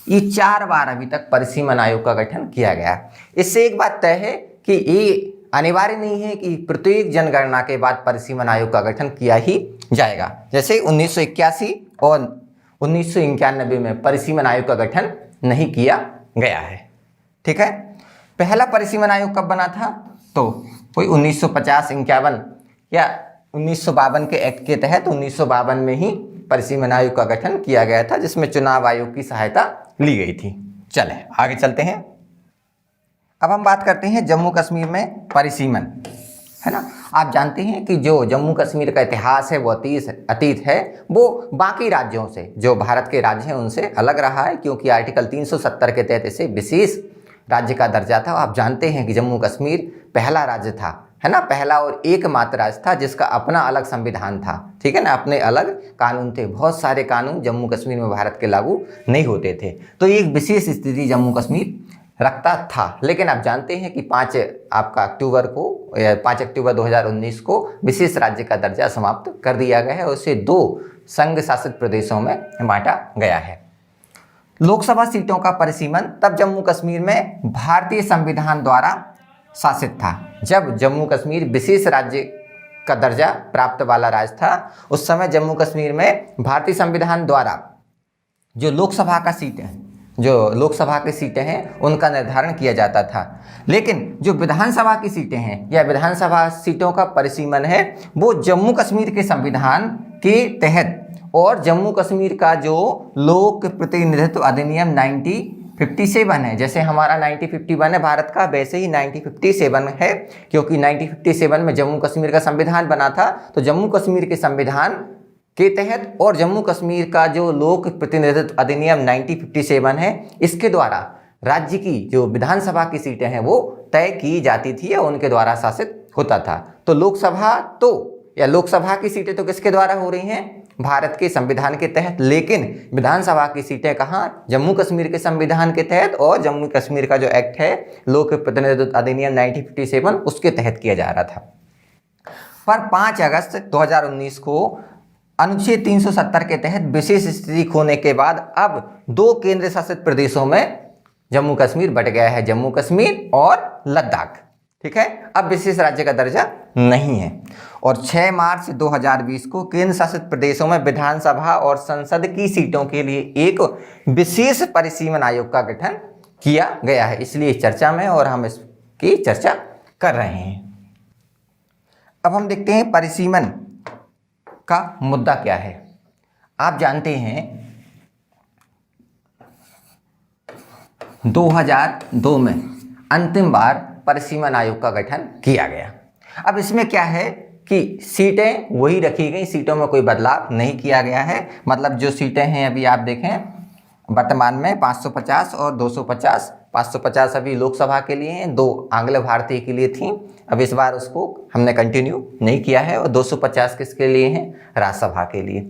ये 4 बार अभी तक परिसीमन आयोग का गठन किया गया। इससे एक बात तय है कि ये अनिवार्य नहीं है कि प्रत्येक जनगणना के बाद परिसीमन आयोग का गठन किया ही जाएगा। जैसे 1981 और 1991 में परिसीमन आयोग का गठन नहीं किया गया है। ठीक है, पहला परिसीमन आयोग कब बना था? तो कोई 1950-51 या 1952 के एक्ट के तहत 1952 में ही परिसीमन आयोग का गठन किया गया था, जिसमें चुनाव आयोग की सहायता ली गई थी। चले आगे चलते हैं। अब हम बात करते हैं जम्मू कश्मीर में परिसीमन, है ना। आप जानते हैं कि जो जम्मू कश्मीर का इतिहास है वो अतीत है, वो बाकी राज्यों से, जो भारत के राज्य हैं उनसे अलग रहा है, क्योंकि आर्टिकल 370 के तहत इसे विशेष राज्य का दर्जा था। आप जानते हैं कि जम्मू कश्मीर पहला राज्य था, है ना, पहला और एकमात्र राज्य था जिसका अपना अलग संविधान था। ठीक है ना, अपने अलग कानून थे। बहुत सारे कानून जम्मू कश्मीर में भारत के लागू नहीं होते थे, तो एक विशेष स्थिति जम्मू कश्मीर रखता था। लेकिन आप जानते हैं कि 5 अक्टूबर 2019 को विशेष राज्य का दर्जा समाप्त कर दिया गया है और उसे 2 संघ शासित प्रदेशों में बांटा गया है। लोकसभा सीटों का परिसीमन तब जम्मू कश्मीर में भारतीय संविधान द्वारा शासित था। जब जम्मू कश्मीर विशेष राज्य का दर्जा प्राप्त वाला राज्य था, उस समय जम्मू कश्मीर में भारतीय संविधान द्वारा जो लोकसभा की सीटें हैं उनका निर्धारण किया जाता था। लेकिन जो विधानसभा की सीटें हैं या विधानसभा सीटों का परिसीमन है वो जम्मू कश्मीर के संविधान के तहत और जम्मू कश्मीर का जो लोक प्रतिनिधित्व अधिनियम 1957 है, जैसे हमारा 1951 है भारत का, वैसे ही 1957 है, क्योंकि 1957 में जम्मू कश्मीर का संविधान बना था। तो जम्मू कश्मीर के संविधान के तहत और जम्मू कश्मीर का जो लोक प्रतिनिधित्व अधिनियम 1957 है, इसके द्वारा राज्य की जो विधानसभा की सीटें हैं वो तय की जाती थी या उनके द्वारा शासित होता था। तो लोकसभा की सीटें तो किसके द्वारा हो रही हैं? भारत के संविधान के तहत। लेकिन विधानसभा की सीटें कहाँ? जम्मू कश्मीर के संविधान के तहत और जम्मू कश्मीर का जो एक्ट है लोक प्रतिनिधित्व अधिनियम 1957 उसके तहत किया जा रहा था। पर 5 अगस्त 2019 को अनुच्छेद 370 के तहत विशेष स्थिति होने के बाद अब 2 केंद्र शासित प्रदेशों में जम्मू कश्मीर बट गया है, जम्मू कश्मीर और लद्दाख। ठीक है, अब विशेष राज्य का दर्जा नहीं है। और 6 मार्च 2020 को केंद्र शासित प्रदेशों में विधानसभा और संसद की सीटों के लिए एक विशेष परिसीमन आयोग का गठन किया गया है, इसलिए चर्चा में और हम इसकी चर्चा कर रहे हैं। अब हम देखते हैं परिसीमन का मुद्दा क्या है। आप जानते हैं 2002 में अंतिम बार परिसीमन आयोग का गठन किया गया। अब इसमें क्या है कि सीटें वही रखी गई, सीटों में कोई बदलाव नहीं किया गया है। मतलब जो सीटें हैं अभी आप देखें वर्तमान में 550 और 250। 550 अभी लोकसभा के लिए हैं, 2 आंग्ल भारतीय के लिए थी, अब इस बार उसको हमने कंटिन्यू नहीं किया है। और 250 किसके लिए हैं? राज्यसभा के लिए।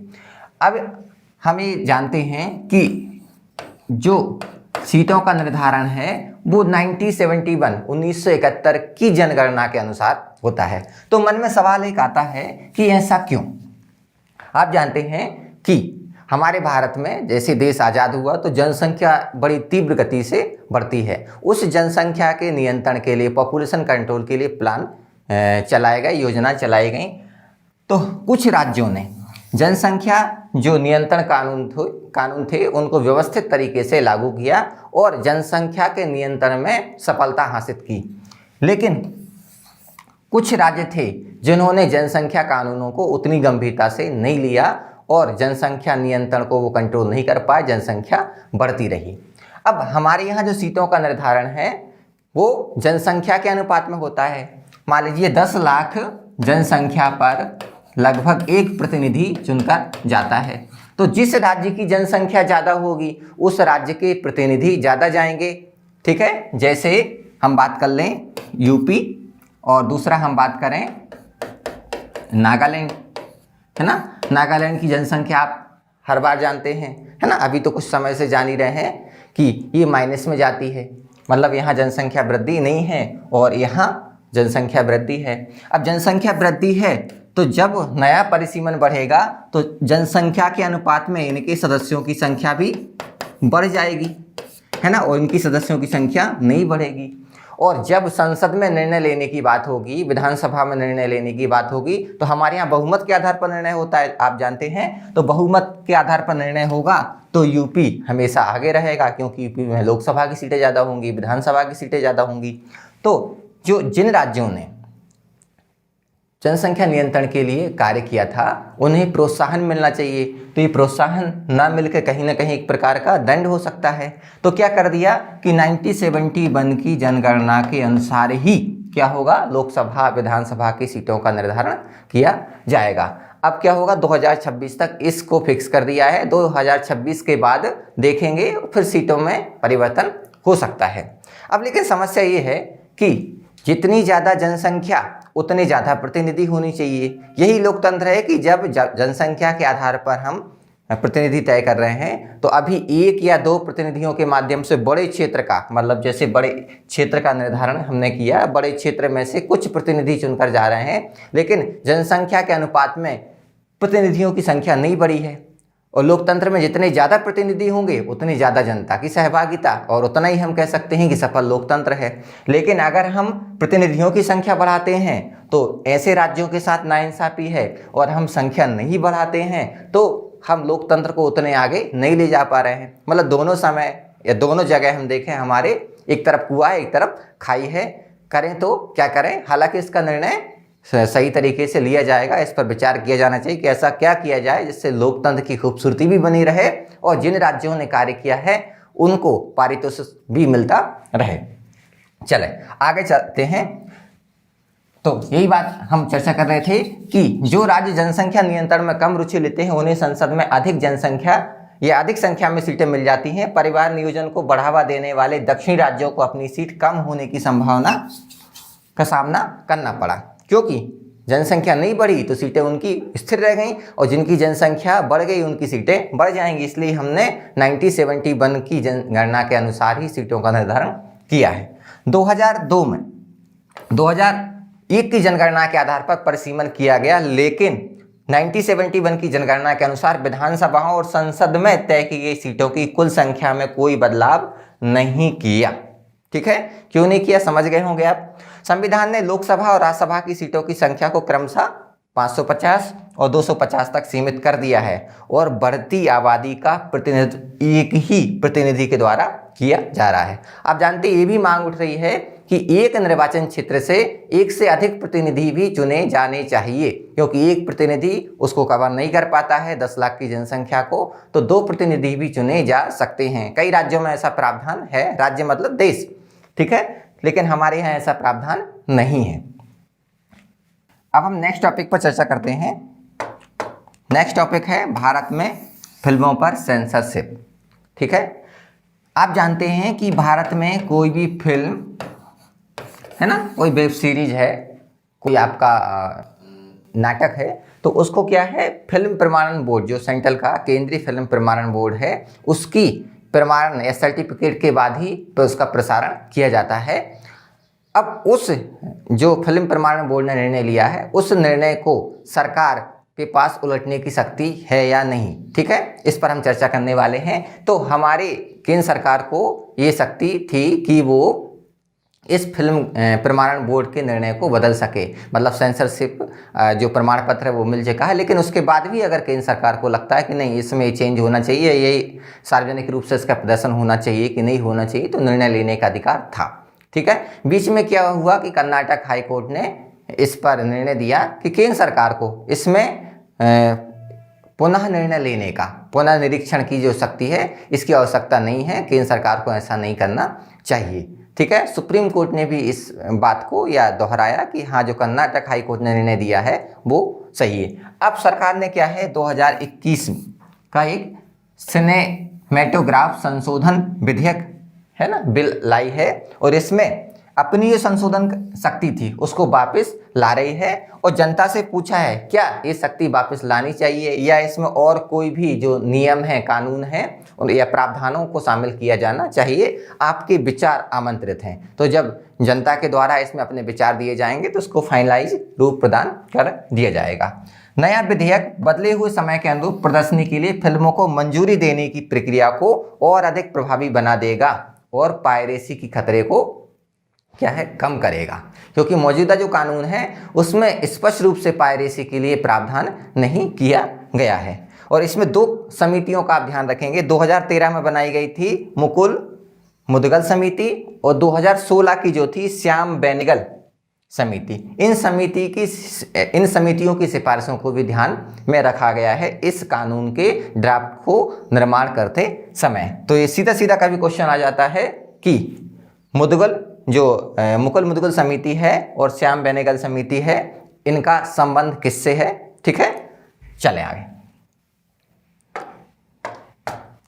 अब हम ये जानते हैं कि जो सीटों का निर्धारण है वो 1971 की जनगणना के अनुसार होता है। तो मन में सवाल एक आता है कि ऐसा क्यों? आप जानते हैं कि हमारे भारत में जैसे देश आज़ाद हुआ तो जनसंख्या बड़ी तीव्र गति से बढ़ती है। उस जनसंख्या के नियंत्रण के लिए, पॉपुलेशन कंट्रोल के लिए प्लान चलाए गए, योजना चलाई गई। तो कुछ राज्यों ने जनसंख्या जो नियंत्रण कानून थे उनको व्यवस्थित तरीके से लागू किया और जनसंख्या के नियंत्रण में सफलता हासिल की। लेकिन कुछ राज्य थे जिन्होंने जनसंख्या कानूनों को उतनी गंभीरता से नहीं लिया और जनसंख्या नियंत्रण को वो कंट्रोल नहीं कर पाए, जनसंख्या बढ़ती रही। अब हमारे यहाँ जो सीटों का निर्धारण है वो जनसंख्या के अनुपात में होता है। मान लीजिए 10 लाख जनसंख्या पर लगभग 1 प्रतिनिधि चुनकर जाता है। तो जिस राज्य की जनसंख्या ज़्यादा होगी उस राज्य के प्रतिनिधि ज़्यादा जाएंगे। ठीक है, जैसे हम बात कर लें यूपी और दूसरा हम बात करें नागालैंड, है ना। नागालैंड की जनसंख्या आप हर बार जानते हैं, है ना। अभी तो कुछ समय से जान ही रहे हैं कि ये माइनस में जाती है, मतलब यहाँ जनसंख्या वृद्धि नहीं है और यहाँ जनसंख्या वृद्धि है। अब जनसंख्या वृद्धि है तो जब नया परिसीमन बढ़ेगा तो जनसंख्या के अनुपात में इनके सदस्यों की संख्या भी बढ़ जाएगी, है ना, और इनकी सदस्यों की संख्या नहीं बढ़ेगी। और जब संसद में निर्णय लेने की बात होगी, विधानसभा में निर्णय लेने की बात होगी, तो हमारे यहाँ बहुमत के आधार पर निर्णय होता है, आप जानते हैं। तो बहुमत के आधार पर निर्णय होगा तो यूपी हमेशा आगे रहेगा, क्योंकि यूपी में लोकसभा की सीटें ज़्यादा होंगी, विधानसभा की सीटें ज़्यादा होंगी। तो जिन राज्यों ने जनसंख्या नियंत्रण के लिए कार्य किया था उन्हें प्रोत्साहन मिलना चाहिए। तो ये प्रोत्साहन ना मिलकर कहीं ना कहीं एक प्रकार का दंड हो सकता है। तो क्या कर दिया कि 1971 की जनगणना के अनुसार ही क्या होगा, लोकसभा विधानसभा की सीटों का निर्धारण किया जाएगा। अब क्या होगा, 2026 तक इसको फिक्स कर दिया है। 2026 के बाद देखेंगे, फिर सीटों में परिवर्तन हो सकता है। अब लेकिन समस्या ये है कि जितनी ज़्यादा जनसंख्या उतने ज़्यादा प्रतिनिधि होनी चाहिए। यही लोकतंत्र है कि जब जनसंख्या के आधार पर हम प्रतिनिधि तय कर रहे हैं, तो अभी 1 या 2 प्रतिनिधियों के माध्यम से बड़े क्षेत्र का, मतलब जैसे बड़े क्षेत्र का निर्धारण हमने किया, बड़े क्षेत्र में से कुछ प्रतिनिधि चुनकर जा रहे हैं, लेकिन जनसंख्या के अनुपात में प्रतिनिधियों की संख्या नहीं बढ़ी है। और लोकतंत्र में जितने ज़्यादा प्रतिनिधि होंगे उतनी ज़्यादा जनता की सहभागिता, और उतना ही हम कह सकते हैं कि सफल लोकतंत्र है। लेकिन अगर हम प्रतिनिधियों की संख्या बढ़ाते हैं तो ऐसे राज्यों के साथ नाइंसाफ़ी है, और हम संख्या नहीं बढ़ाते हैं तो हम लोकतंत्र को उतने आगे नहीं ले जा पा रहे हैं। मतलब दोनों समय या दोनों जगह हम देखें, हमारे एक तरफ कुआं है, एक तरफ खाई है। करें तो क्या करें। हालांकि इसका निर्णय सही तरीके से लिया जाएगा, इस पर विचार किया जाना चाहिए कि ऐसा क्या किया जाए जिससे लोकतंत्र की खूबसूरती भी बनी रहे और जिन राज्यों ने कार्य किया है उनको पारितोषिक भी मिलता रहे। चले आगे चलते हैं। तो यही बात हम चर्चा कर रहे थे कि जो राज्य जनसंख्या नियंत्रण में कम रुचि लेते हैं उन्हें संसद में अधिक जनसंख्या या अधिक संख्या में सीटें मिल जाती हैं। परिवार नियोजन को बढ़ावा देने वाले दक्षिणी राज्यों को अपनी सीट कम होने की संभावना का सामना करना पड़ा, क्योंकि जनसंख्या नहीं बढ़ी तो सीटें उनकी स्थिर रह गईं, और जिनकी जनसंख्या बढ़ गई उनकी सीटें बढ़ जाएंगी। इसलिए हमने 1971 की जनगणना के अनुसार ही सीटों का निर्धारण किया है। 2002 में 2001 की जनगणना के आधार पर परिसीमन किया गया, लेकिन 1971 की जनगणना के अनुसार विधानसभाओं और संसद में तय की गई सीटों की कुल संख्या में कोई बदलाव नहीं किया। ठीक है, क्यों नहीं किया समझ गए होंगे आप। संविधान ने लोकसभा और राज्यसभा की सीटों की संख्या को क्रमशः 550 और 250 तक सीमित कर दिया है, और बढ़ती आबादी का प्रतिनिधित्व एक ही प्रतिनिधि के द्वारा किया जा रहा है। आप जानते हैं, ये भी मांग उठ रही है कि एक निर्वाचन क्षेत्र से एक से अधिक प्रतिनिधि भी चुने जाने चाहिए, क्योंकि एक प्रतिनिधि उसको कवर नहीं कर पाता है 10 लाख की जनसंख्या को, तो 2 प्रतिनिधि भी चुने जा सकते हैं। कई राज्यों में ऐसा प्रावधान है, राज्य मतलब देश, ठीक है, लेकिन हमारे यहाँ ऐसा प्रावधान नहीं है। अब हम नेक्स्ट टॉपिक पर चर्चा करते हैं। नेक्स्ट टॉपिक है भारत में फिल्मों पर सेंसरशिप। ठीक है, आप जानते हैं कि भारत में कोई भी फिल्म है ना, कोई वेब सीरीज है, कोई आपका नाटक है, तो उसको क्या है, फिल्म प्रमाणन बोर्ड, जो सेंट्रल का केंद्रीय फिल्म प्रमाणन बोर्ड है, उसकी प्रमाणन या सर्टिफिकेट के बाद ही तो उसका प्रसारण किया जाता है। अब उस जो फिल्म प्रमाणन बोर्ड ने निर्णय लिया है, उस निर्णय को सरकार के पास उलटने की शक्ति है या नहीं, ठीक है, इस पर हम चर्चा करने वाले हैं। तो हमारे केंद्र सरकार को ये शक्ति थी कि वो इस फिल्म प्रमाणन बोर्ड के निर्णय को बदल सके, मतलब सेंसरशिप जो प्रमाण पत्र है वो मिल चुका है, लेकिन उसके बाद भी अगर केंद्र सरकार को लगता है कि नहीं इसमें चेंज होना चाहिए, ये सार्वजनिक रूप से इसका प्रदर्शन होना चाहिए कि नहीं होना चाहिए, तो निर्णय लेने का अधिकार था। ठीक है, बीच में क्या हुआ कि कर्नाटक हाई कोर्ट ने इस पर निर्णय दिया कि केंद्र सरकार को इसमें पुनः निर्णय लेने का, पुनः निरीक्षण की जो शक्ति है इसकी आवश्यकता नहीं है, केंद्र सरकार को ऐसा नहीं करना चाहिए। ठीक है, सुप्रीम कोर्ट ने भी इस बात को या दोहराया कि हाँ, जो कर्नाटक हाई कोर्ट ने निर्णय दिया है वो सही है। अब सरकार ने क्या है, 2021 का एक सिनेमेटोग्राफ संशोधन विधेयक है ना, बिल लाई है, और इसमें अपनी जो संशोधन शक्ति थी उसको वापस ला रही है, और जनता से पूछा है क्या ये शक्ति वापस लानी चाहिए या इसमें और कोई भी जो नियम है, कानून है या प्रावधानों को शामिल किया जाना चाहिए। आपके विचार आमंत्रित हैं। तो जब जनता के द्वारा इसमें अपने विचार दिए जाएंगे तो उसको फाइनलाइज रूप प्रदान कर दिया जाएगा। नया विधेयक बदले हुए समय के अनुरूप प्रदर्शनी के लिए फिल्मों को मंजूरी देने की प्रक्रिया को और अधिक प्रभावी बना देगा और पायरेसी की खतरे को क्या है, कम करेगा, क्योंकि मौजूदा जो कानून है उसमें स्पष्ट रूप से पायरेसी के लिए प्रावधान नहीं किया गया है। और इसमें 2 समितियों का आप ध्यान रखेंगे। 2013 में बनाई गई थी मुकुल मुदगल समिति और 2016 की जो थी श्याम बेनेगल समिति। इन समितियों की सिफारिशों को भी ध्यान में रखा गया है इस कानून के ड्राफ्ट को निर्माण करते समय। तो ये सीधा सीधा कभी क्वेश्चन आ जाता है कि मुकुल मुदगल समिति है और श्याम बेनेगल समिति है, इनका संबंध किससे है। ठीक है, चले आगे।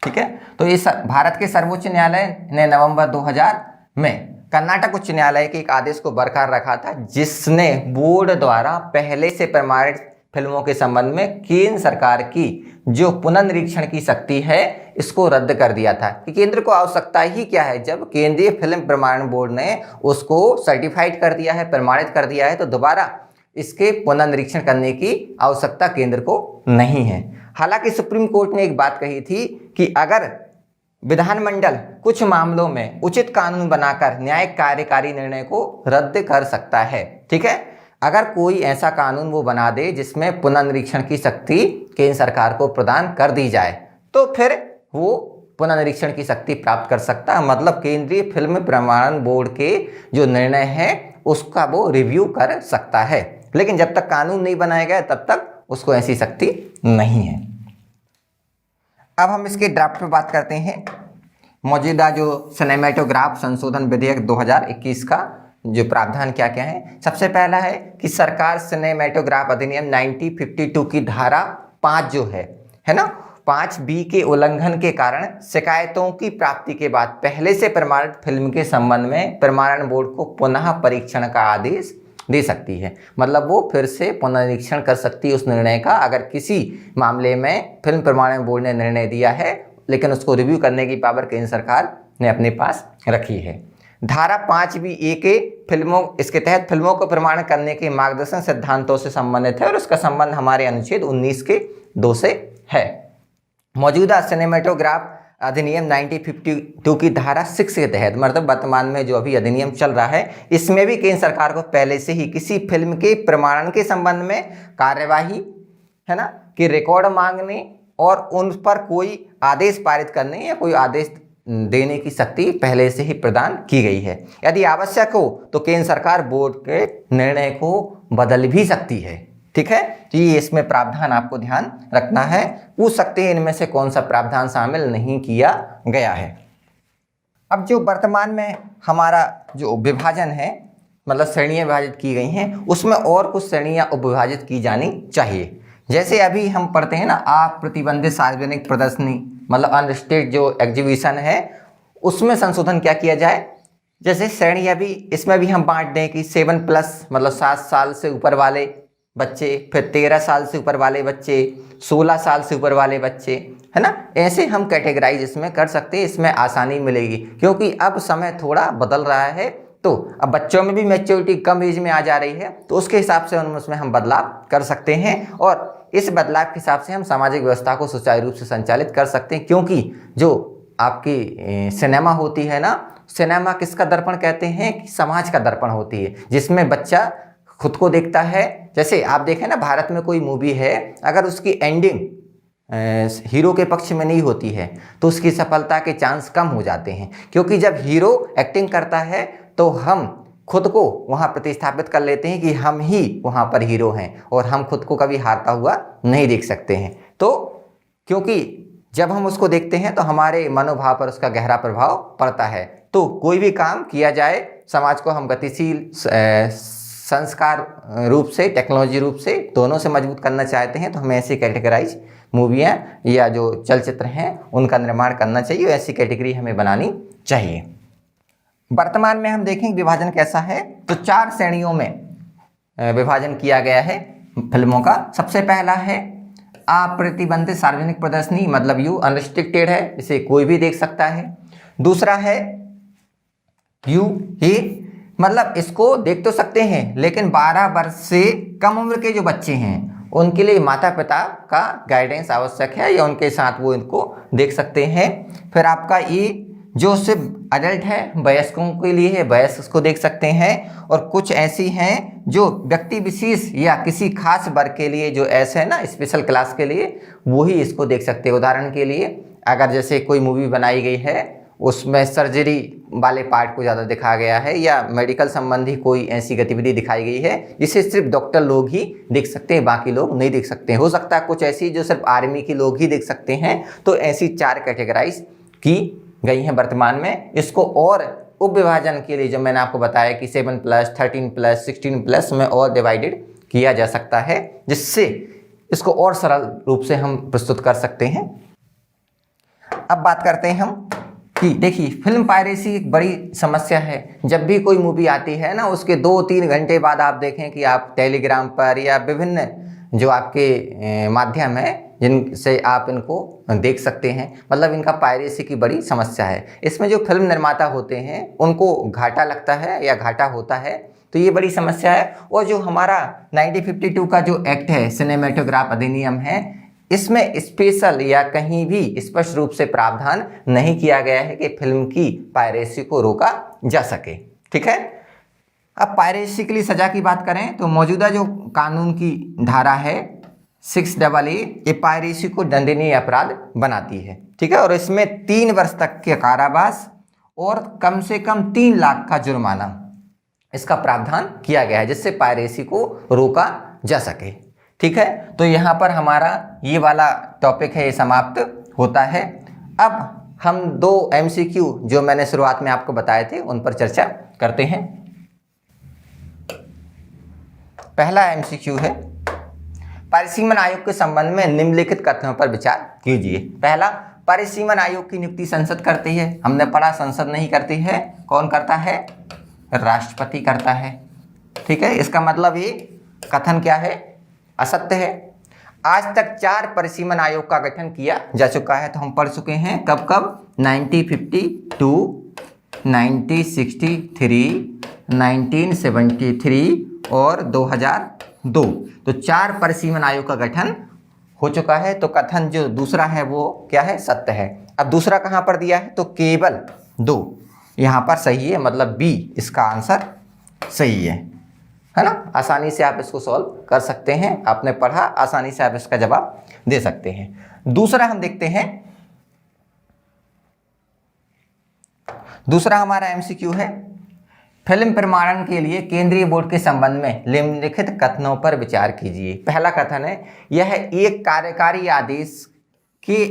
ठीक है, तो ये भारत के सर्वोच्च न्यायालय ने नवंबर 2000 में कर्नाटक उच्च न्यायालय के एक आदेश को बरकरार रखा था, जिसने बोर्ड द्वारा पहले से प्रमाणित फिल्मों के संबंध में केंद्र सरकार की जो पुनर्निरीक्षण की शक्ति है इसको रद्द कर दिया था। कि केंद्र को आवश्यकता ही क्या है, जब केंद्रीय फिल्म प्रमाणन बोर्ड ने उसको सर्टिफाइड कर दिया है, प्रमाणित कर दिया है, तो दोबारा इसके पुनर्निरीक्षण करने की आवश्यकता केंद्र को नहीं है। हालांकि सुप्रीम कोर्ट ने एक बात कही थी कि अगर विधानमंडल कुछ मामलों में उचित कानून बनाकर न्यायिक कार्यकारी निर्णय को रद्द कर सकता है। ठीक है, अगर कोई ऐसा कानून वो बना दे जिसमें पुनर्निरीक्षण की शक्ति केंद्र सरकार को प्रदान कर दी जाए, तो फिर वो पुनर्निरीक्षण की शक्ति प्राप्त कर सकता है। मतलब केंद्रीय फिल्म प्रमाणन बोर्ड के जो निर्णय है उसका वो रिव्यू कर सकता है। लेकिन जब तक कानून नहीं बनाया गया तब तक उसको ऐसी शक्ति नहीं है। अब हम इसके ड्राफ्ट पे बात करते हैं। मौजूदा जो सिनेमेटोग्राफ संशोधन विधेयक 2021 का जो प्रावधान क्या क्या है। सबसे पहला है कि सरकार सिनेमेटोग्राफ अधिनियम 1952 की धारा 5 जो है ना, 5B के उल्लंघन के कारण शिकायतों की प्राप्ति के बाद पहले से प्रमाणित फिल्म के संबंध में प्रमाणन बोर्ड को पुनः परीक्षण का आदेश दे सकती है। मतलब वो फिर से पुनरीक्षण कर सकती है उस निर्णय का। अगर किसी मामले में फिल्म प्रमाणन बोर्ड ने निर्णय दिया है लेकिन उसको रिव्यू करने की पावर केंद्र सरकार ने अपने पास रखी है। धारा 5B के इसके तहत फिल्मों को प्रमाणन करने के मार्गदर्शन सिद्धांतों से संबंधित है और उसका संबंध हमारे अनुच्छेद 19 के 2 से है। मौजूदा सिनेमेटोग्राफ अधिनियम 1952 की धारा 6 के तहत, मतलब वर्तमान में जो अभी अधिनियम चल रहा है, इसमें भी केंद्र सरकार को पहले से ही किसी फिल्म के प्रमाणन के संबंध में कार्यवाही है ना कि रिकॉर्ड मांगने और उन पर कोई आदेश पारित करने या कोई आदेश देने की शक्ति पहले से ही प्रदान की गई है। यदि आवश्यक हो तो केंद्र सरकार बोर्ड के निर्णय को बदल भी सकती है। ठीक है, तो ये इसमें प्रावधान आपको ध्यान रखना है। पूछ सकते हैं इनमें से कौन सा प्रावधान शामिल नहीं किया गया है। अब जो वर्तमान में हमारा जो विभाजन है, मतलब श्रेणियाँ विभाजित की गई हैं, उसमें और कुछ श्रेणियाँ उपविभाजित की जानी चाहिए। जैसे अभी हम पढ़ते हैं ना, अप्रतिबंधित सार्वजनिक प्रदर्शनी, मतलब अनरिस्ट्रिक्टेड जो एग्जीबिशन है, उसमें संशोधन क्या किया जाए। जैसे श्रेणियाँ भी इसमें भी हम बांट दें कि 7+ मतलब 7 साल से ऊपर वाले बच्चे, फिर 13 साल से ऊपर वाले बच्चे, 16 साल से ऊपर वाले बच्चे, है ना। ऐसे हम कैटेगराइज इसमें कर सकते हैं, इसमें आसानी मिलेगी क्योंकि अब समय थोड़ा बदल रहा है। तो अब बच्चों में भी मैच्योरिटी कम एज में आ जा रही है, तो उसके हिसाब से उसमें हम बदलाव कर सकते हैं और इस बदलाव के हिसाब से हम सामाजिक व्यवस्था को सुचारू रूप से संचालित कर सकते हैं। क्योंकि जो आपकी सिनेमा होती है ना, सिनेमा किसका दर्पण कहते हैं कि समाज का दर्पण होती है, जिसमें बच्चा खुद को देखता है। जैसे आप देखें ना, भारत में कोई मूवी है, अगर उसकी एंडिंग हीरो के पक्ष में नहीं होती है तो उसकी सफलता के चांस कम हो जाते हैं, क्योंकि जब हीरो एक्टिंग करता है तो हम खुद को वहाँ प्रतिस्थापित कर लेते हैं कि हम ही वहाँ पर हीरो हैं और हम खुद को कभी हारता हुआ नहीं देख सकते हैं। तो क्योंकि जब हम उसको देखते हैं तो हमारे मनोभाव पर उसका गहरा प्रभाव पड़ता है। तो कोई भी काम किया जाए, समाज को हम गतिशील संस्कार रूप से, टेक्नोलॉजी रूप से, दोनों से मजबूत करना चाहते हैं, तो हमें ऐसी कैटेगराइज मूवियाँ या जो चलचित्र हैं उनका निर्माण करना चाहिए, ऐसी कैटेगरी हमें बनानी चाहिए। वर्तमान में हम देखें विभाजन कैसा है, तो 4 श्रेणियों में विभाजन किया गया है फिल्मों का। सबसे पहला है अप्रतिबंधित सार्वजनिक प्रदर्शनी, मतलब यू अनरिस्ट्रिक्टेड है, इसे कोई भी देख सकता है। दूसरा है यू ही, मतलब इसको देख तो सकते हैं लेकिन 12 वर्ष से कम उम्र के जो बच्चे हैं उनके लिए माता पिता का गाइडेंस आवश्यक है या उनके साथ वो इनको देख सकते हैं। फिर आपका ये जो सिर्फ अडल्ट है, वयस्कों के लिए है, वयस्क उसको देख सकते हैं। और कुछ ऐसी हैं जो व्यक्ति विशेष या किसी खास वर्ग के लिए, जो ऐसे है ना स्पेशल क्लास के लिए, वो ही इसको देख सकते हैं। उदाहरण के लिए अगर जैसे कोई मूवी बनाई गई है उसमें सर्जरी वाले पार्ट को ज़्यादा दिखाया गया है या मेडिकल संबंधी कोई ऐसी गतिविधि दिखाई गई है जिसे सिर्फ डॉक्टर लोग ही देख सकते हैं, बाकी लोग नहीं देख सकते हैं। हो सकता है कुछ ऐसी जो सिर्फ आर्मी के लोग ही देख सकते हैं। तो ऐसी 4 कैटेगराइज की गई हैं वर्तमान में। इसको और उप विभाजन के लिए जो मैंने आपको बताया कि 7+, 13+, 16+ में और डिवाइडेड किया जा सकता है, जिससे इसको और सरल रूप से हम प्रस्तुत कर सकते हैं। अब बात करते हैं हम कि देखिए फिल्म पायरेसी एक बड़ी समस्या है। जब भी कोई मूवी आती है ना, उसके 2-3 घंटे बाद आप देखें कि आप टेलीग्राम पर या विभिन्न जो आपके माध्यम है जिनसे आप इनको देख सकते हैं, मतलब इनका पायरेसी की बड़ी समस्या है। इसमें जो फिल्म निर्माता होते हैं उनको घाटा लगता है या घाटा होता है, तो ये बड़ी समस्या है। और जो हमारा 1952 का जो एक्ट है, सिनेमेटोग्राफ अधिनियम है, इसमें स्पेशल या कहीं भी स्पष्ट रूप से प्रावधान नहीं किया गया है कि फिल्म की पायरेसी को रोका जा सके। ठीक है। अब पायरेसी के लिए सजा की बात करें तो मौजूदा जो कानून की धारा है 6AA ये पायरेसी को दंडनीय अपराध बनाती है। ठीक है। और इसमें 3 वर्ष तक के कारावास और कम से कम 3 लाख का जुर्माना इसका प्रावधान किया गया है, जिससे पायरेसी को रोका जा सके। ठीक है। तो यहाँ पर हमारा ये वाला टॉपिक है ये समाप्त होता है। अब हम 2 MCQ जो मैंने शुरुआत में आपको बताए थे उन पर चर्चा करते हैं। पहला MCQ है, परिसीमन आयोग के संबंध में निम्नलिखित कथनों पर विचार कीजिए। पहला, परिसीमन आयोग की नियुक्ति संसद करती है। हमने पढ़ा संसद नहीं करती है, कौन करता है? राष्ट्रपति करता है। ठीक है। इसका मतलब ये कथन क्या है? असत्य है। आज तक 4 परिसीमन आयोग का गठन किया जा चुका है, तो हम पढ़ चुके हैं कब कब? 1952, 1963, 1973 और 2002। तो 4 परिसीमन आयोग का गठन हो चुका है। तो कथन जो दूसरा है वो क्या है? सत्य है। अब दूसरा कहाँ पर दिया है? तो केवल 2 यहाँ पर सही है, मतलब बी इसका आंसर सही है ना। आसानी से आप इसको सॉल्व कर सकते हैं, आपने पढ़ा, आसानी से आप इसका जवाब दे सकते हैं। दूसरा हम देखते हैं, दूसरा हमारा MCQ है, फिल्म प्रमाणन के लिए केंद्रीय बोर्ड के संबंध में निम्नलिखित कथनों पर विचार कीजिए। पहला कथन है, यह एक कार्यकारी आदेश के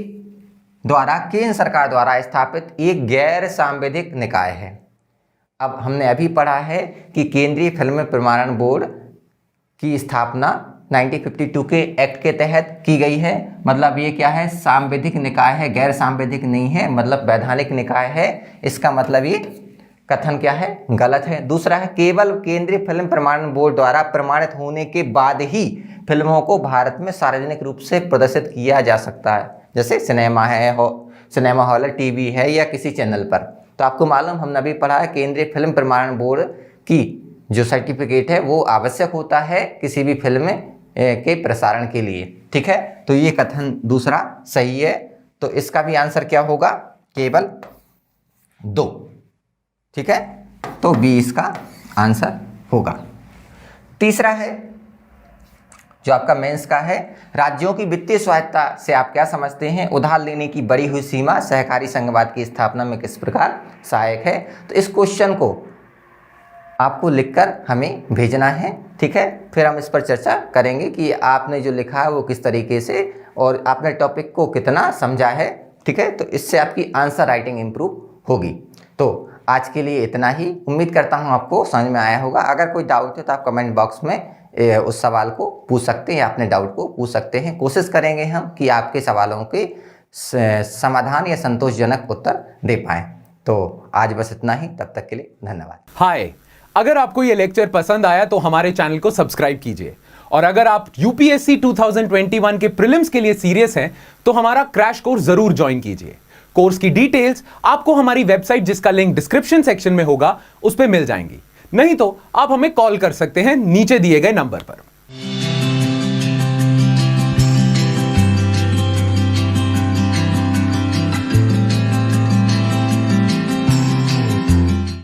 द्वारा केंद्र सरकार द्वारा स्थापित एक गैर सांविधिक निकाय है। अब हमने अभी पढ़ा है कि केंद्रीय फिल्म प्रमाणन बोर्ड की स्थापना 1952 के एक्ट के तहत की गई है। मतलब ये क्या है? सांविधिक निकाय है, गैर सांविधिक नहीं है, मतलब वैधानिक निकाय है। इसका मतलब ये कथन क्या है? गलत है। दूसरा है, केवल केंद्रीय फिल्म प्रमाणन बोर्ड द्वारा प्रमाणित होने के बाद ही फिल्मों को भारत में सार्वजनिक रूप से प्रदर्शित किया जा सकता है, जैसे सिनेमा है, सिनेमा हॉल, टीवी है या किसी चैनल पर। तो आपको मालूम, हमने अभी पढ़ा है केंद्रीय फिल्म प्रमाणन बोर्ड की जो सर्टिफिकेट है वो आवश्यक होता है किसी भी फिल्म के प्रसारण के लिए। ठीक है। तो ये कथन दूसरा सही है। तो इसका भी आंसर क्या होगा? केवल 2। ठीक है। तो बी इसका आंसर होगा। तीसरा है जो आपका मेंस का है, राज्यों की वित्तीय स्वायत्तता से आप क्या समझते हैं? उधार लेने की बढ़ी हुई सीमा सहकारी संघवाद की स्थापना में किस प्रकार सहायक है? तो इस क्वेश्चन को आपको लिखकर हमें भेजना है। ठीक है। फिर हम इस पर चर्चा करेंगे कि आपने जो लिखा है वो किस तरीके से और आपने टॉपिक को कितना समझा है। ठीक है। तो इससे आपकी आंसर राइटिंग इम्प्रूव होगी। तो आज के लिए इतना ही। उम्मीद करता हूँ आपको समझ में आया होगा। अगर कोई डाउट है तो आप कमेंट बॉक्स में उस सवाल को पूछ सकते हैं, अपने डाउट को पूछ सकते हैं। कोशिश करेंगे हम कि आपके सवालों के समाधान या संतोषजनक उत्तर दे पाएं। तो आज बस इतना ही, तब तक के लिए धन्यवाद। हाय, अगर आपको ये लेक्चर पसंद आया तो हमारे चैनल को सब्सक्राइब कीजिए, और अगर आप यूपीएससी 2021 के प्रीलिम्स के लिए सीरियस हैं तो हमारा क्रैश कोर्स जरूर ज्वाइन कीजिए। कोर्स की डिटेल्स आपको हमारी वेबसाइट, जिसका लिंक डिस्क्रिप्शन सेक्शन में होगा, उस पर मिल जाएंगी। नहीं तो आप हमें कॉल कर सकते हैं नीचे दिए गए नंबर पर।